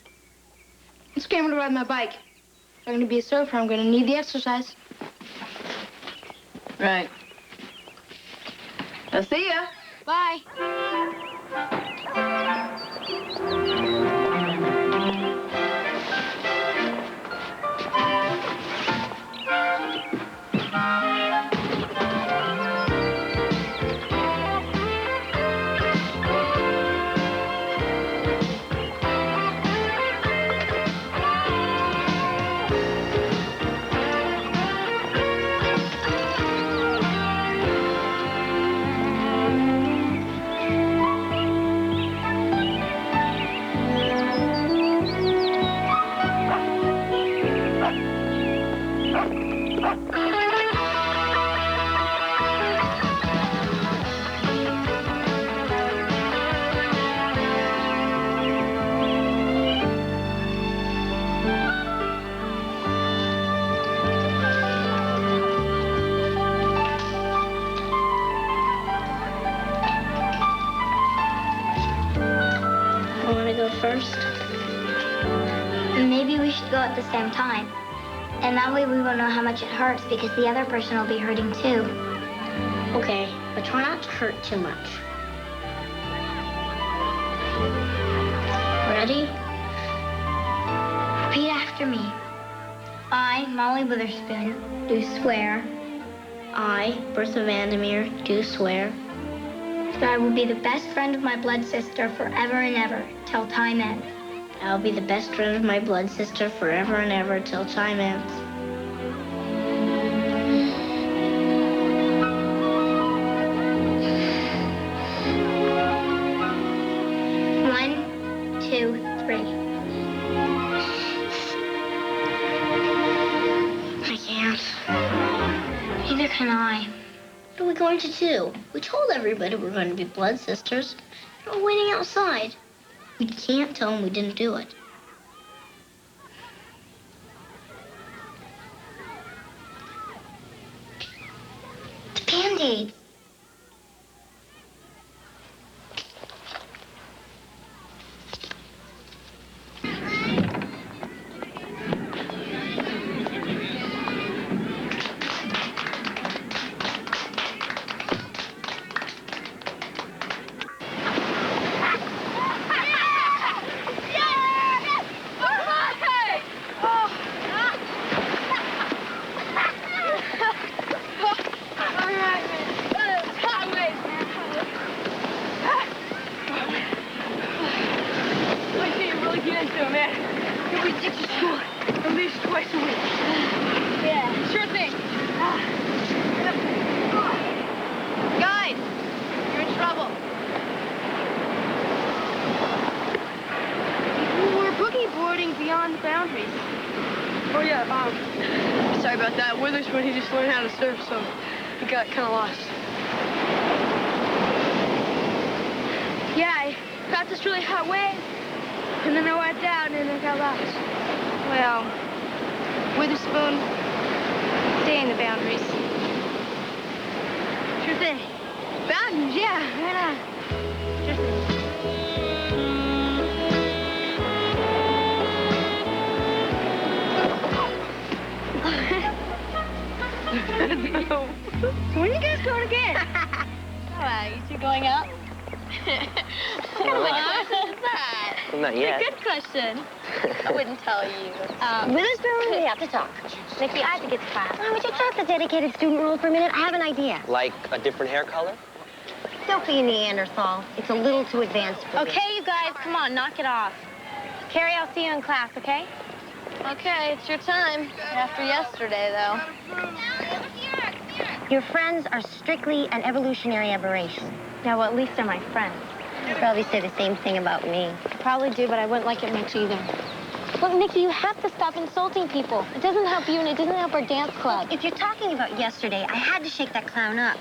J: I'm scrambling to ride my bike. If I'm gonna be a surfer, I'm gonna need the exercise.
K: Right. I'll see ya.
J: Bye.
B: First. And maybe we should go at the same time. And that way we won't know how much it hurts because the other person will be hurting too.
R: Okay, but try not to hurt too much. Ready?
B: Repeat after me. I, Molly Witherspoon, do swear.
R: I, Bertha Vandermeer, do swear.
B: That I will be the best friend of my blood sister forever and ever, till time ends.
R: I'll be the best friend of my blood sister forever and ever till time ends.
B: One, two, three.
R: I can't.
B: Neither can I.
R: What are we going to do? We told everybody we're going to be blood sisters. We're waiting outside. We can't tell them we didn't do it.
B: The Band-Aids.
J: Oh, yeah, sorry about that. Witherspoon, he just learned how to surf, so he got kind of lost. Yeah, I got this really hot wave, and then I went down, and I got lost. Well, Witherspoon, stay in the boundaries. Sure thing. Boundaries, yeah, why not? Sure thing. No. When are you guys going again?
F: You two going out?
Q: Not yet.
F: Good question. I wouldn't tell you.
R: Witherspoon, we have to talk. Nikki, I have to get to class. Oh, would you drop the dedicated student role for a minute? I have an idea.
Q: Like a different hair color?
R: Don't be a Neanderthal. It's a little too advanced for this.
F: Okay, you guys, come on, knock it off. Carrie, I'll see you in class, okay? Okay, it's your time. After yesterday, though.
R: Your friends are strictly an evolutionary aberration.
F: Yeah, well, at least they're my friends.
R: You probably say the same thing about me.
F: I probably do, but I wouldn't like it much either. Look, Nikki, you have to stop insulting people. It doesn't help you, and it doesn't help our dance club.
R: If you're talking about yesterday, I had to shake that clown up.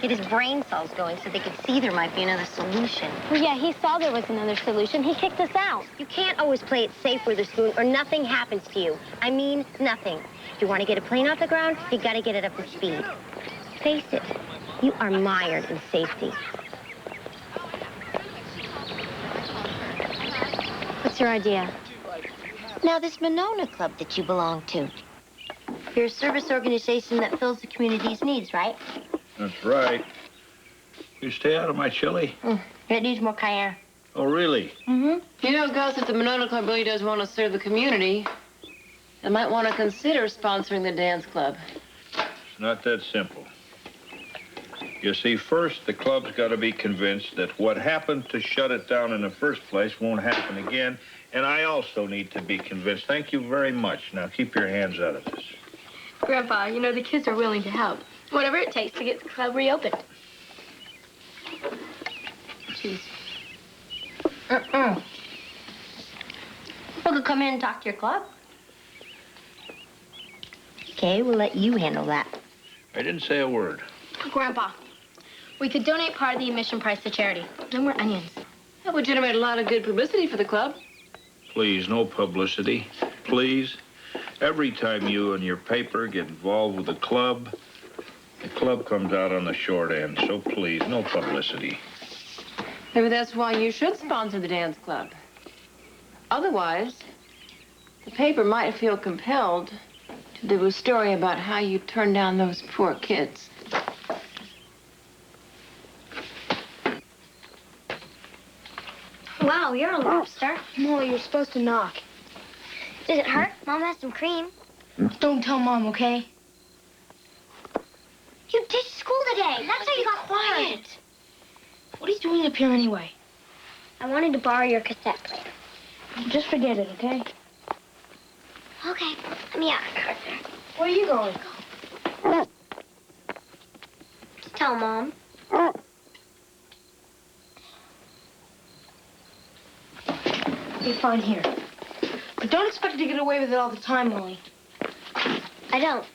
R: Get his brain cells going so they could see there might be another solution.
F: Well, yeah, he saw there was another solution. He kicked us out.
R: You can't always play it safe, Witherspoon, or nothing happens to you. I mean, nothing. If you want to get a plane off the ground, you got to get it up to speed. Face it, you are mired in safety.
F: What's your idea?
R: Now, this Monona Club that you belong to, you're a service organization that fills the community's needs, right?
M: That's right. You stay out of my chili.
R: It needs more cayenne.
M: Oh, really?
K: You know, Gus, if the Monona Club really does want to serve the community, they might want to consider sponsoring the dance club.
M: It's not that simple. You see, first, the club's got to be convinced that what happened to shut it down in the first place won't happen again, and I also need to be convinced. Thank you very much. Now, keep your hands out of this.
F: Grandpa, you know, the kids are willing to help. Whatever it takes to get the club reopened.
R: Jeez. We could come in and talk to your club. Okay, we'll let you handle that.
M: I didn't say a word.
F: Grandpa, we could donate part of the admission price to charity. No more onions.
K: That would generate a lot of good publicity for the club.
M: Please, no publicity. Please. Every time you and your paper get involved with the club comes out on the short end. So please, no publicity.
K: Maybe that's why you should sponsor the dance club. Otherwise, the paper might feel compelled to do a story about how you turned down those poor kids.
B: Wow, you're a lobster.
J: Molly, you're supposed to knock.
B: Does it hurt? Mom has some cream.
J: Don't tell Mom, okay?
B: You ditched school today. That's how you got quiet.
J: What are you doing up here anyway?
B: I wanted to borrow your cassette player.
J: Just forget it, okay?
B: Okay, let me out.
J: Where are you going?
B: Just tell Mom.
J: Be fine here. But don't expect to get away with it all the time, Molly.
B: I don't.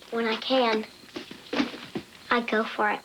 B: When I can, I go for it.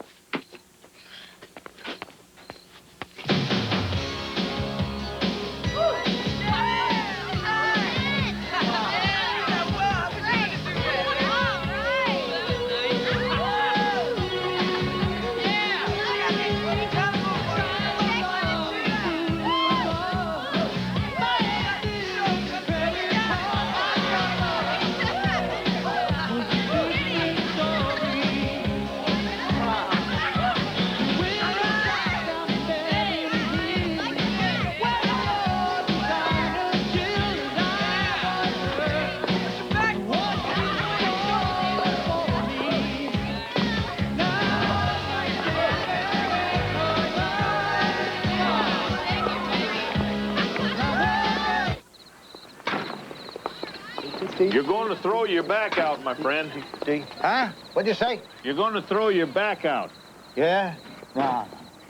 A: You're going to throw your back out, my friend.
M: Huh? What'd you say?
A: You're going to throw your back out.
M: Yeah? Nah.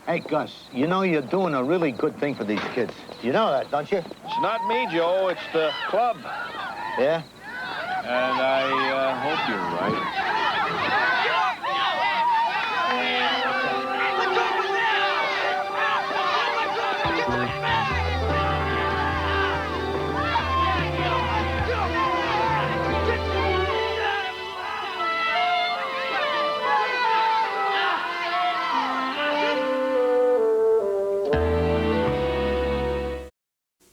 M: Hey, Gus, you know you're doing a really good thing for these kids. You know that, don't you?
A: It's not me, Joe. It's the club.
M: Yeah?
A: And I hope you're right.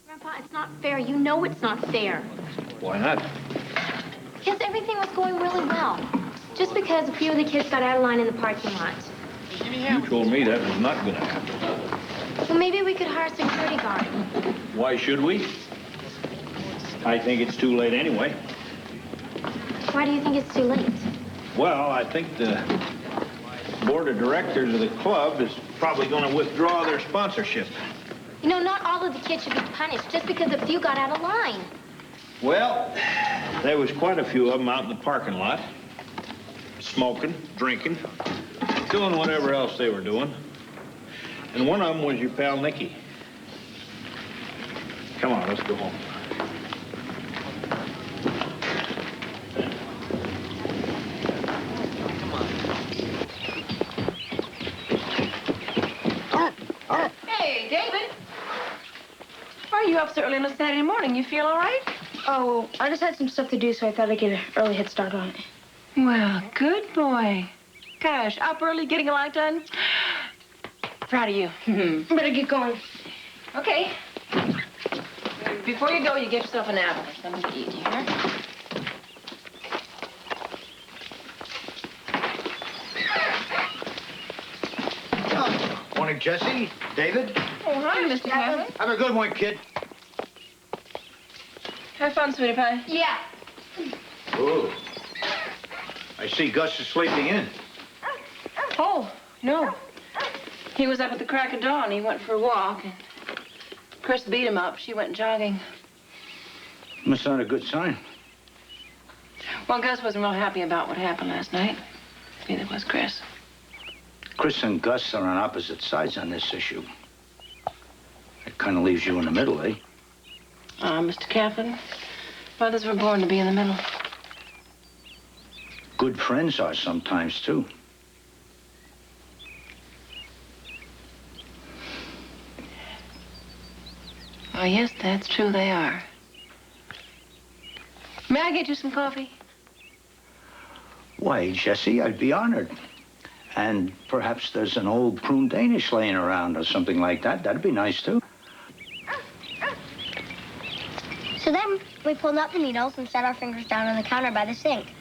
F: Grandpa, it's not fair. You know it's not fair.
A: Why not?
F: Because everything was going really well. Just because a few of the kids got out of line in the parking lot.
A: You told me that was not going to happen.
F: Well, maybe we could hire a security guard.
A: Why should we? I think it's too late anyway.
F: Why do you think it's too late?
A: Well, I think the board of directors of the club is probably going to withdraw their sponsorship.
F: You know, not all of the kids should be punished just because a few got out of line.
A: Well, there was quite a few of them out in the parking lot, smoking, drinking, doing whatever else they were doing. And one of them was your pal, Nicky. Come on, let's go home.
K: Hey, David. Why are you up so early on a Saturday morning? You feel all right?
J: Oh, I just had some stuff to do, so I thought I'd get an early head start on it.
K: Well, good boy. Gosh, up early, getting a lot done. Proud of you.
J: Better get going.
K: Okay. Before you go, you get yourself an apple or something to eat here.
M: Morning, Jesse. David.
K: Oh, hi, Mr. Kevin.
M: Have a good one, kid.
K: Have fun, sweetie pie.
F: Yeah.
M: Ooh. I see Gus is sleeping in.
K: Oh, no. He was up at the crack of dawn. He went for a walk. And Chris beat him up. She went jogging.
M: Must not a good sign.
K: Well, Gus wasn't real happy about what happened last night. Neither was Chris.
M: Chris and Gus are on opposite sides on this issue. It kind of leaves you in the middle, eh?
K: Mr. Kaplan, mothers were born to be in the middle.
M: Good friends are sometimes, too.
K: Oh, yes, that's true, they are. May I get you some coffee?
M: Why, Jesse, I'd be honored. And perhaps there's an old prune Danish laying around or something like that. That'd be nice, too.
B: So then we pulled out the needles and set our fingers down on the counter by the sink.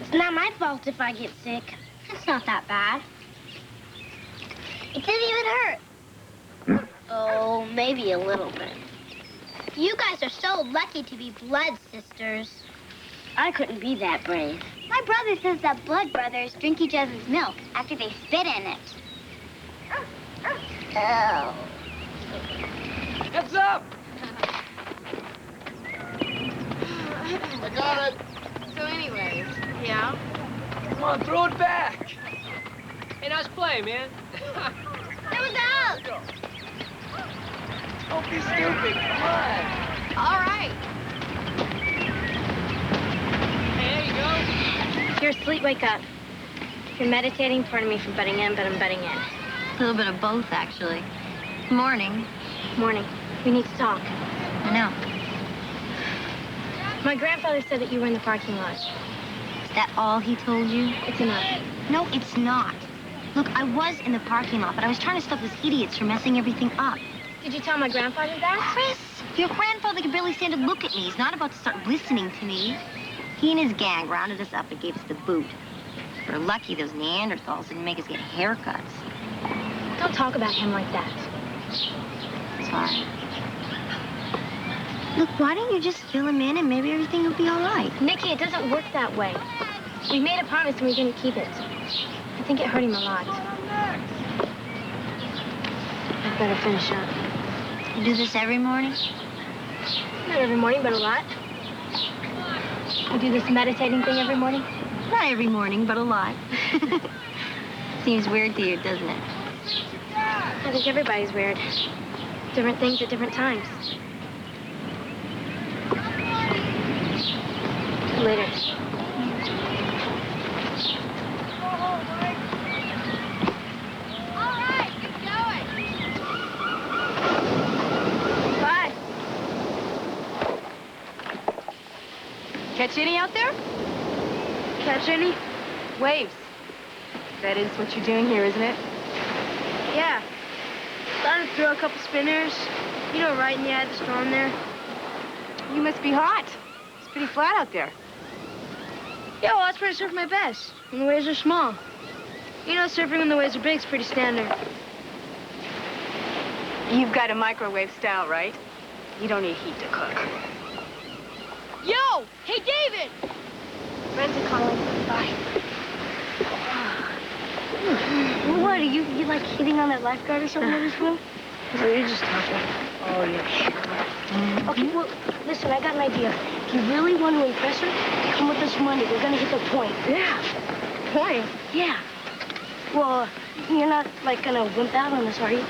B: It's not my fault if I get sick. It's not that bad. It didn't even hurt. Oh, maybe a little bit. You guys are so lucky to be blood sisters. I couldn't be that brave. My brother says that blood brothers drink each other's milk after they spit in it. Oh.
N: Heads up!
T: I got it.
N: So anyways, yeah?
T: Come on, throw it back.
N: Hey, nice play, man.
B: It was out.
T: Don't be stupid. Come on.
N: All right. Hey, there you go.
F: If you're asleep, wake up. If you're meditating, pardon me for butting in, but I'm butting in.
R: A little bit of both, actually. Morning.
F: Morning. We need to talk.
R: I know.
F: My grandfather said that you were in the parking lot.
R: Is that all he told you?
F: It's enough.
R: No, it's not. Look, I was in the parking lot, but I was trying to stop those idiots from messing everything up.
F: Did you tell my grandfather that?
R: Chris, your grandfather can barely stand to look at me. He's not about to start listening to me. He and his gang rounded us up and gave us the boot. We're lucky those Neanderthals didn't make us get haircuts.
F: Don't talk about him like that.
R: Sorry. Look, why don't you just fill him in and maybe everything will be all right?
F: Nikki, it doesn't work that way. We made a promise and we're going to keep it. I think it hurt him a lot. I'd better finish up.
R: You do this every morning?
F: Not every morning, but a lot. You do this meditating thing every morning?
R: Not every morning, but a lot. Seems weird to you, doesn't it?
F: I think everybody's weird. Different things at different times.
B: Later.
N: All right, keep going.
L: Bye. Catch any out there?
J: Catch any?
L: Waves. That is what you're doing here, isn't it?
J: Yeah. Started to throw a couple spinners. You know, right in the eye of the storm there.
L: You must be hot. It's pretty flat out there.
J: Yeah, well, that's where I surf my best. When the waves are small. You know, surfing when the waves are big is pretty standard.
L: You've got a microwave style, right? You don't need heat to cook.
J: Yo! Hey, David! Friends are calling. Bye. What, are you like hitting on that lifeguard or something in this room? Or you're just talking? Oh, yeah, sure. Okay, well, listen, I got an idea. If you really want to impress her, come with us Monday. We're gonna hit the point.
L: Yeah. Point?
J: Yeah. Well, you're not, like, gonna wimp out on us, are you?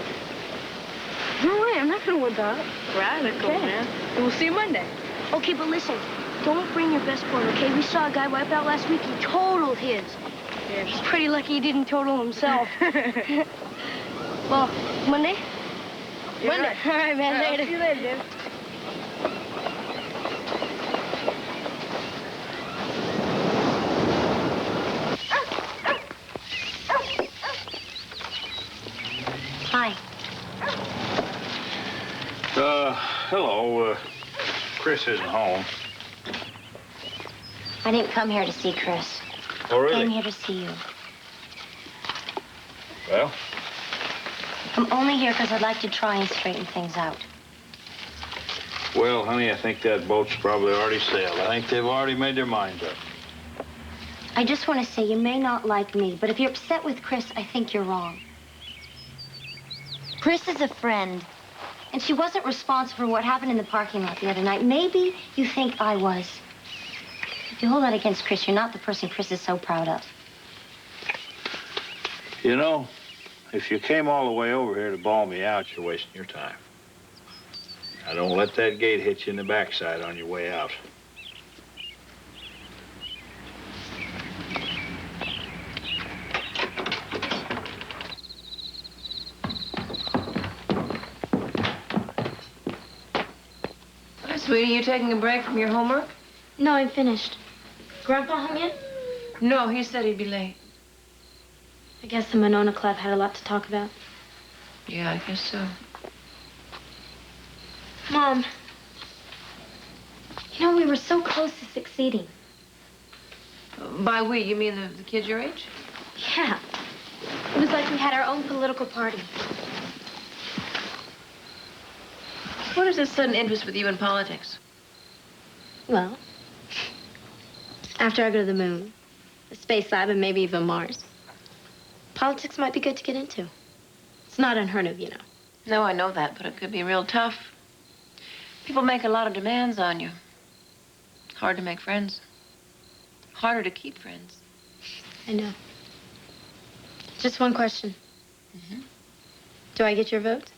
L: No way, I'm not gonna wimp out. Radical,
J: Okay.
L: man. We'll see you Monday.
J: Okay, but listen, don't bring your best board, okay? We saw a guy wipe out last week. He totaled his.
L: Yeah.
J: He's pretty lucky he didn't total himself. Well, Monday?
L: You're
J: Monday.
L: right.
J: All right, man.
L: All right,
J: Later.
L: I'll see you later, Dave.
B: Hi.
A: Hello. Chris isn't home.
B: I didn't come here to see Chris.
A: Oh,
B: I
A: really?
B: came here to see you.
A: Well,
B: I'm only here because I'd like to try and straighten things out.
A: well, honey, I think that boat's probably already sailed. I think they've already made their minds up.
B: I just want to say you may not like me, but if you're upset with Chris, I think you're wrong. Chris is a friend, and she wasn't responsible for what happened in the parking lot the other night. Maybe you think I was. If you hold that against Chris, you're not the person Chris is so proud of.
A: You know, if you came all the way over here to bawl me out, you're wasting your time. Now, don't let that gate hit you in the backside on your way out.
K: Hi, sweetie, you taking a break from your homework?
F: No, I'm finished. Grandpa home yet?
K: No, he said he'd be late.
F: I guess the Monona Club had a lot to talk about.
K: Yeah, I guess so.
F: Mom, you know, we were so close to succeeding.
K: By we, you mean the kids your age?
F: Yeah. It was like we had our own political party.
K: What is this sudden interest with you in politics?
F: Well, after I go to the moon, the space lab, and maybe even Mars, politics might be good to get into. It's not unheard of, you know.
K: No, I know that, but it could be real tough. People make a lot of demands on you. Hard to make friends. Harder to keep friends.
F: I know. Just one question.
K: Mm-hmm.
F: Do I get your vote?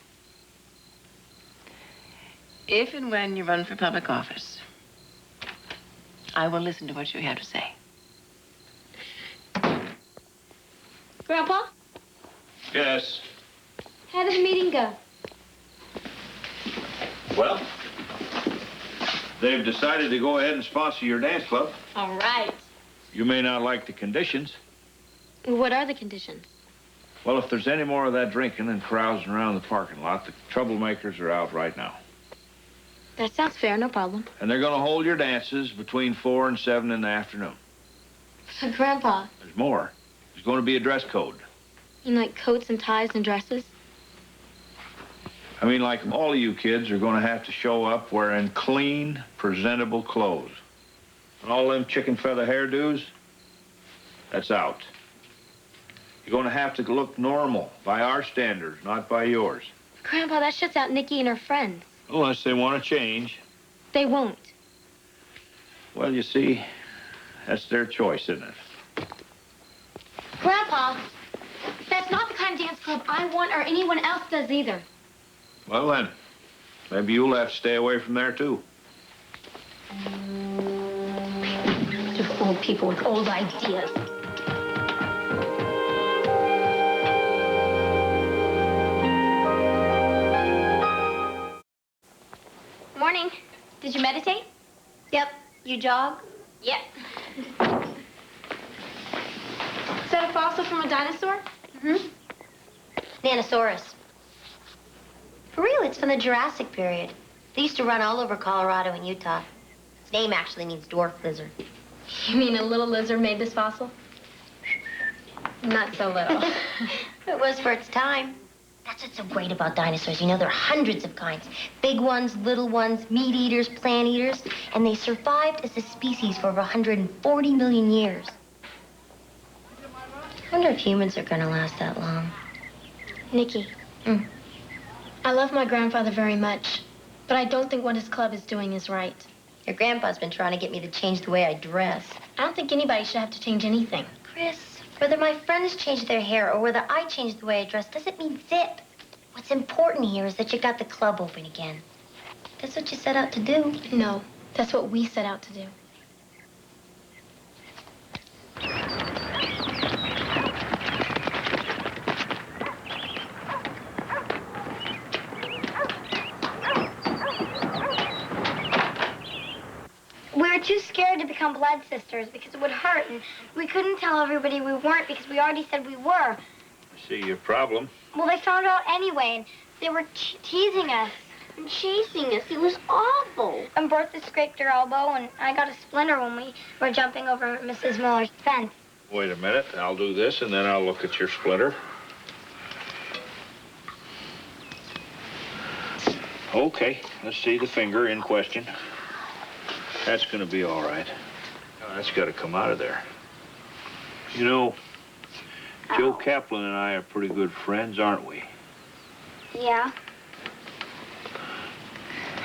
K: If and when you run for public office, I will listen to what you have to say.
F: Grandpa,
A: Yes.
F: how did the meeting go?
A: Well, they've decided to go ahead and sponsor your dance club.
F: All right.
A: You may not like the conditions.
F: What are the conditions?
A: Well, if there's any more of that drinking and carousing around the parking lot, the troublemakers are out right now.
F: That sounds fair, no problem.
A: And they're going to hold your dances between 4 and 7 in the afternoon.
F: Grandpa,
A: There's more. There's going to be a dress code.
F: you like coats and ties and dresses?
A: I mean, like all of you kids are going to have to show up wearing clean, presentable clothes. And all them chicken feather hairdos, that's out. You're going to have to look normal by our standards, not by yours.
F: Grandpa, that shuts out Nikki and her friends.
A: Unless they want to change.
F: They won't.
A: Well, you see, that's their choice, isn't it?
F: Grandpa, that's not the kind of dance club I want or anyone else does either.
A: Well, then, maybe you'll have to stay away from there, too.
F: Old people with old ideas. Morning. Did you meditate?
R: Yep. You jog?
F: Yep. Is that a fossil from a dinosaur?
R: Mm-hmm. Nanosaurus. For real, it's from the Jurassic period. They used to run all over Colorado and Utah. Its name actually means dwarf lizard.
F: You mean a little lizard made this fossil? Not so little.
R: It was for its time. That's what's so great about dinosaurs. You know, there are hundreds of kinds. Big ones, little ones, meat eaters, plant eaters. And they survived as a species for over 140 million years. I wonder if humans are gonna last that long.
F: Nikki. I love my grandfather very much, but I don't think what his club is doing is right.
R: Your grandpa's been trying to get me to change the way I dress.
F: I don't think anybody should have to change anything.
R: Chris, whether my friends change their hair or whether I change the way I dress doesn't mean zip. What's important here is that you got the club open again. That's what you set out to do.
F: No, that's what we set out to do.
B: We were too scared to become blood sisters because it would hurt, and we couldn't tell everybody we weren't because we already said we were.
A: I see your problem.
B: Well, they found out anyway, and they were teasing us and chasing us. It was awful. And Bertha scraped her elbow, and I got a splinter when we were jumping over Mrs. Miller's fence.
A: Wait a minute. I'll do this, and then I'll look at your splinter. Okay, let's see the finger in question. That's going to be all right. That's got to come out of there. You know, Joe Kaplan and I are pretty good friends, aren't we?
B: Yeah.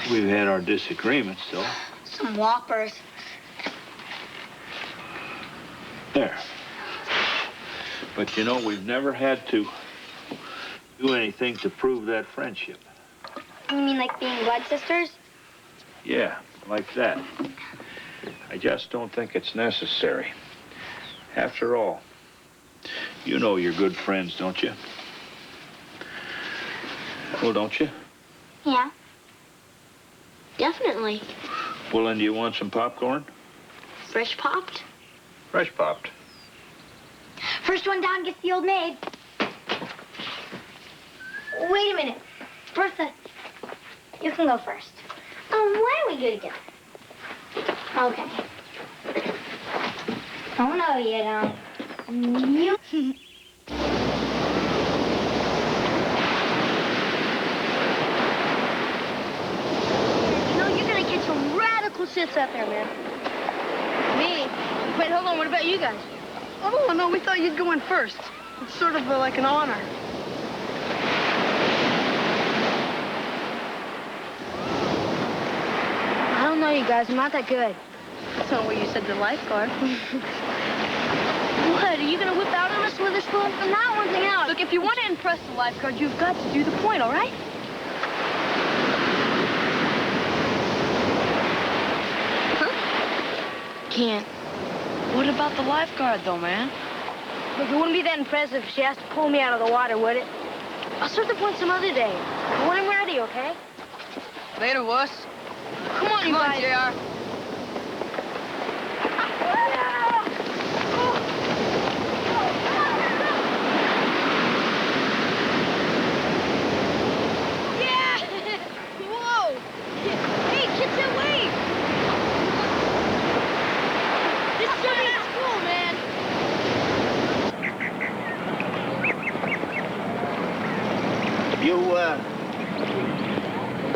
A: We've had our disagreements, though.
B: Some whoppers.
A: There. But, you know, we've never had to do anything to prove that friendship.
B: You mean like being blood sisters?
A: Yeah, like that. I just don't think it's necessary. After all, you know you're good friends, don't you? Well, don't you?
B: Yeah. Definitely.
A: Well, then do you want some popcorn?
B: Fresh popped?
A: Fresh popped.
B: First one down gets the old maid. Wait a minute. Bertha, you can go first. Why don't we go together? Okay. Oh, no, you don't. You... You're gonna get some radical shits out there, man.
J: Me? Wait, hold on. What about you guys?
L: Oh, no, we thought you'd go in first. It's sort of like an honor.
J: I don't know, you guys. I'm not that good.
L: That's not what you said to the lifeguard.
J: What? Are you gonna whip out on us with this spoon? I'm not wanting out.
L: Look, if you want to impress the lifeguard, you've got to do the point, all right?
J: Can't.
L: What about the lifeguard, though, man?
J: Look, it wouldn't be that impressive if she has to pull me out of the water, would it? I'll start the point some other day. When I'm ready, okay?
L: Later, wuss.
J: Come on, you guys.
L: JR.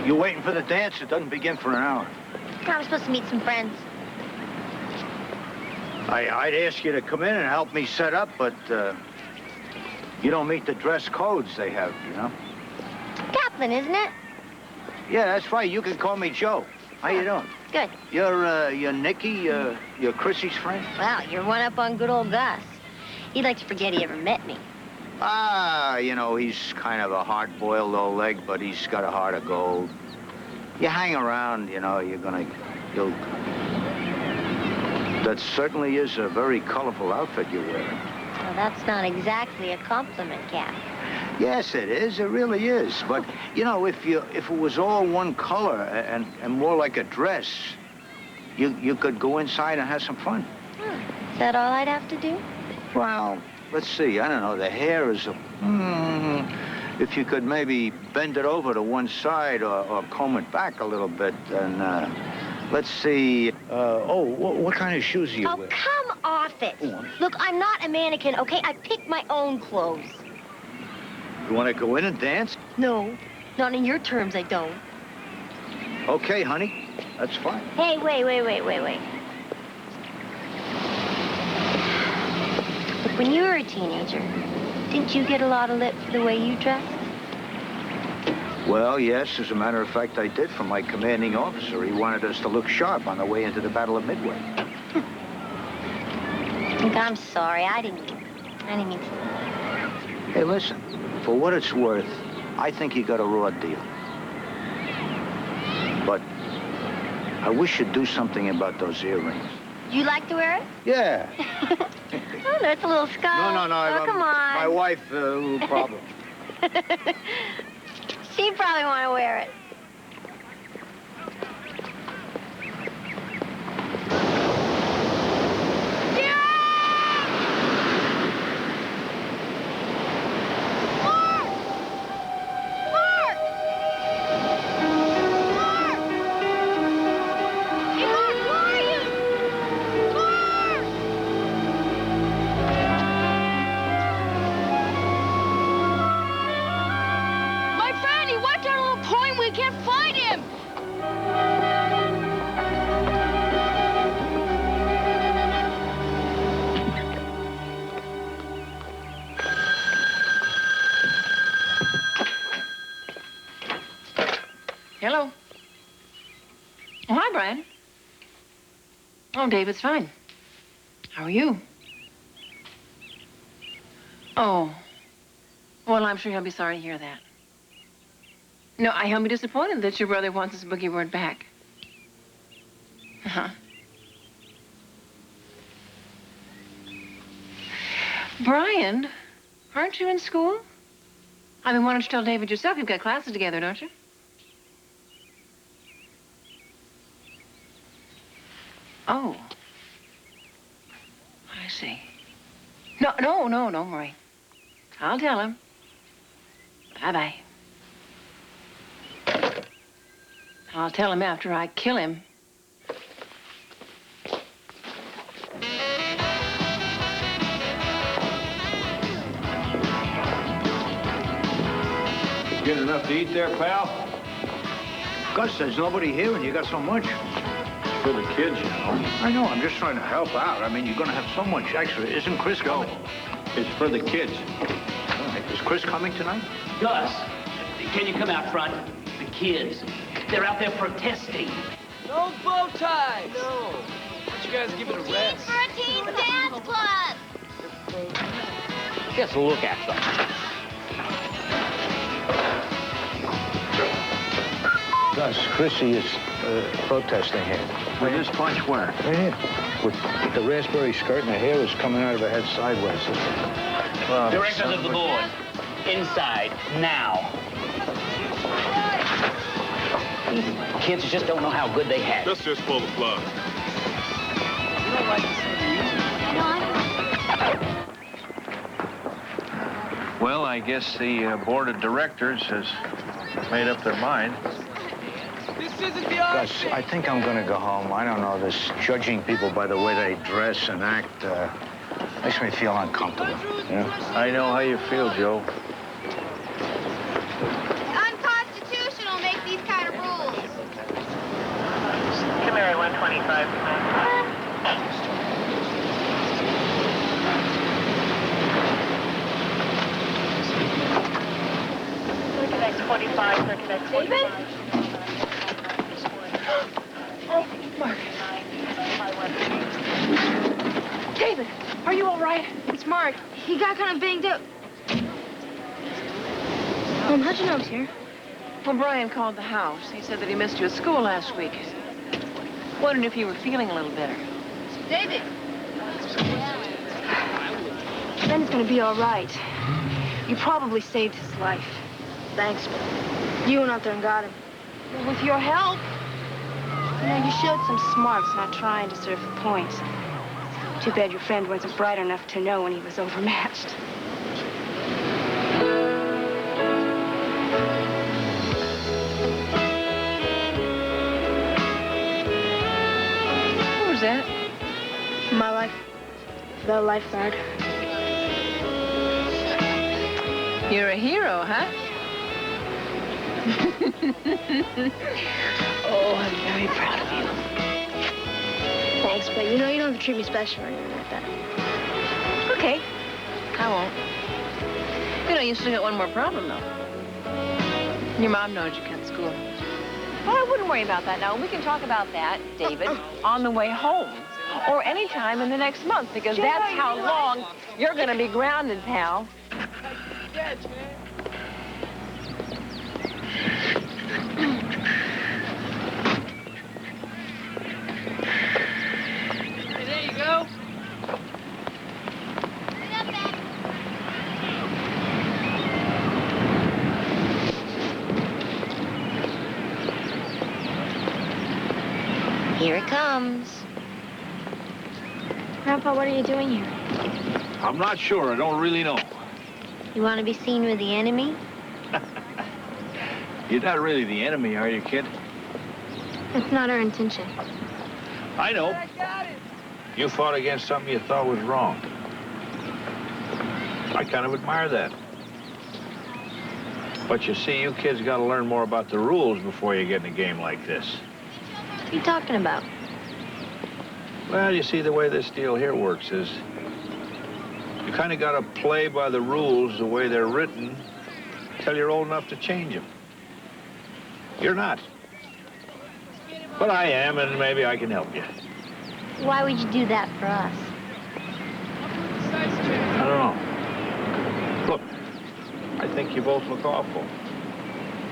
M: You waiting for the dance? It doesn't begin for an hour.
R: I was supposed to meet some friends.
M: I'd ask you to come in and help me set up, but you don't meet the dress codes they have, you know?
R: Kaplan, isn't it?
M: Yeah, that's right. You can call me Joe. How you doing?
R: Good.
M: You're Nikki, you're Chrissy's friend?
R: Well, you're one up on good old Gus. He'd like to forget he ever met me.
M: Ah, you know, he's kind of a hard-boiled old leg, but he's got a heart of gold. You hang around, you know, you'll... That certainly is a very colorful outfit you're wearing.
R: Well, that's not exactly a compliment, Cap.
M: Yes, it is. It really is. But, you know, if it was all one color and more like a dress, you could go inside and have some fun.
R: Is that all I'd have to do?
M: Well, let's see. I don't know. The hair is if you could maybe bend it over to one side or comb it back a little bit, and let's see. What kind of shoes do you wear?
R: Oh, come off it. Look, I'm not a mannequin, okay? I pick my own clothes.
M: You want to go in and dance?
R: No, not in your terms, I don't.
M: Okay, honey. That's fine.
R: Hey, wait. Look, when you were a teenager, didn't you get a lot of lip for the way you dressed?
M: Well, yes, as a matter of fact, I did from my commanding officer. He wanted us to look sharp on the way into the Battle of Midway.
R: Look, I'm sorry. I didn't mean to.
M: Hey, listen, for what it's worth, I think you got a raw deal. But I wish you'd do something about those earrings.
R: You like to wear it?
M: Yeah.
R: Oh, that's a little skull.
M: No.
R: Oh, come on.
M: My wife, a little problem.
R: She'd probably want to wear it.
K: Hello. Oh, hi, Brian. Oh, David's fine. How are you? Oh. Well, I'm sure he'll be sorry to hear that. No, he'll be disappointed that your brother wants his boogie word back. Uh-huh. Brian, aren't you in school? I mean, why don't you tell David yourself? You've got classes together, don't you? Oh. I see. No, don't worry. I'll tell him. Bye-bye. I'll tell him after I kill him.
C: Get enough to eat there, pal?
M: Gus, there's nobody here and you got so much.
C: For the kids, you know.
M: I know, I'm just trying to help out. I mean, you're going to have so much extra. Isn't Chris coming?
C: It's for the kids.
M: Is Chris coming tonight?
U: Gus, can you come out front? The kids, they're out there protesting.
T: No bow ties! No. Why don't you guys give it a rest?
R: For a teen dance club!
U: Just look at them.
M: Gus, Chrissy is protesting here.
C: With this bunch where?
M: Right here. With the raspberry skirt and her hair is coming out of her head sideways.
U: Directors of the board, inside, now. These kids just don't know how good they had it.
V: Let's just pull the plug.
T: You don't like the same music?
C: Well, I guess the board of directors has made up their mind.
T: This isn't the
M: Gus, I think I'm going to go home. I don't know, this judging people by the way they dress and act makes me feel uncomfortable.
C: Yeah, I know how you feel, Joe.
R: Unconstitutional make these kind of rules.
O: Camaro 125. Circuit 45, Circuit 45.
K: Oh, Mark. David, are you all right?
J: It's Mark. He got kind of banged up. How'd you know I was here?
K: Well, Brian called the house. He said that he missed you at school last week. Wondered if you were feeling a little better.
J: David. Ben's gonna be all right. You probably saved his life. Thanks, but you went out there and got him. Well, with your help. You know, you showed some smarts not trying to serve the points. Too bad your friend wasn't bright enough to know when he was overmatched.
K: What was that?
J: My life. The lifeguard.
K: You're a hero, huh?
J: Oh, I'm very proud of you. Thanks, but you know you don't have to treat me special or anything like that.
K: Okay. I won't. You know, you still got one more problem, though. Your mom knows you cut school. Well, I wouldn't worry about that now. We can talk about that, David, on the way home. Or any time in the next month, because that's how long you're going to be grounded, pal.
N: Hey, there you go.
R: Here it comes.
B: Grandpa, what are you doing here?
A: I'm not sure. I don't really know.
B: You want to be seen with the enemy?
A: You're not really the enemy, are you, kid?
B: That's not our intention.
A: I know. You fought against something you thought was wrong. I kind of admire that. But you see, you kids got to learn more about the rules before you get in a game like this.
B: What are you talking about?
A: Well, you see, the way this deal here works is you kind of got to play by the rules the way they're written till you're old enough to change them. You're not. But I am, and maybe I can help you.
B: Why would you do that for us?
A: I don't know. Look, I think you both look awful.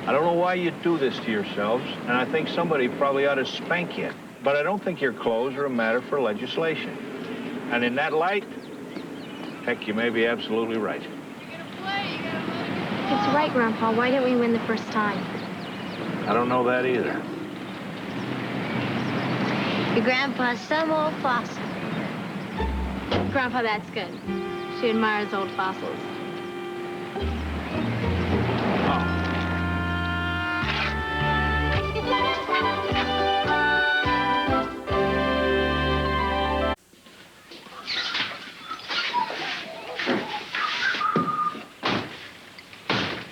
A: I don't know why you do this to yourselves, and I think somebody probably ought to spank you. But I don't think your clothes are a matter for legislation. And in that light, heck, you may be absolutely right.
B: It's right, Grandpa. Why didn't we win the first time?
A: I don't know that either.
B: Your grandpa's some old fossil.
F: Grandpa, that's good. She admires old fossils.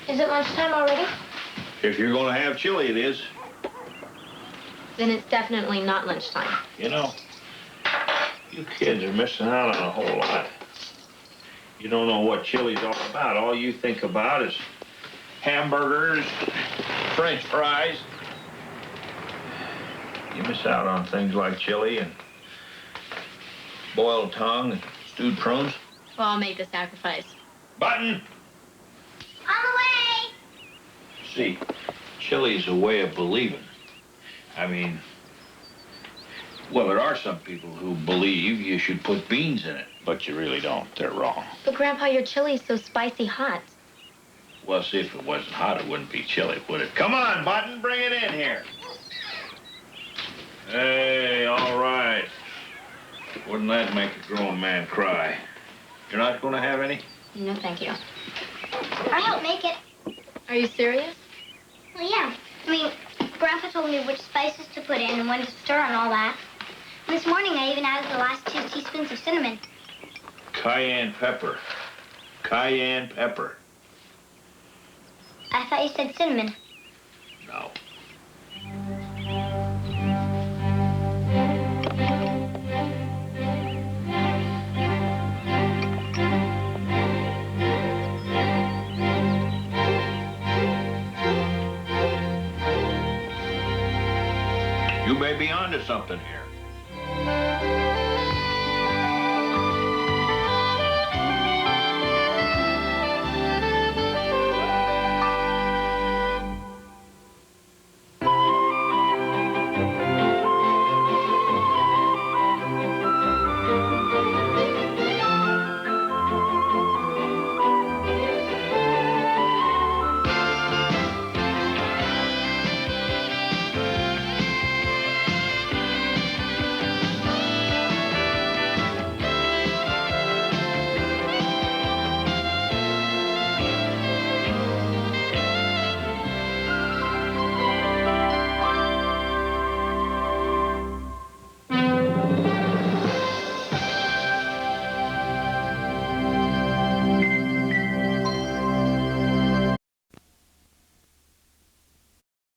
B: Is it lunchtime already?
A: If you're going to have chili, it is.
F: Then it's definitely not lunchtime.
A: You know, you kids are missing out on a whole lot. You don't know what chili's all about. All you think about is hamburgers, French fries. You miss out on things like chili and boiled tongue and stewed prunes.
F: Well, I'll make the sacrifice.
A: Button!
B: On the way!
A: See, chili's a way of believing. I mean, well, there are some people who believe you should put beans in it, but you really don't. They're wrong.
F: But, Grandpa, your chili's so spicy hot.
A: Well, see, if it wasn't hot, it wouldn't be chili, would it? Come on, Button, bring it in here. Hey, all right. Wouldn't that make a grown man cry? You're not going to have any?
F: No, thank you.
B: I helped make it.
F: Are you serious?
B: Well, yeah. I mean, Grandpa told me which spices to put in and when to stir and all that. And this morning, I even added the last 2 teaspoons of cinnamon.
A: Cayenne pepper. Cayenne pepper.
B: I thought you said cinnamon.
A: No. You may be onto something here.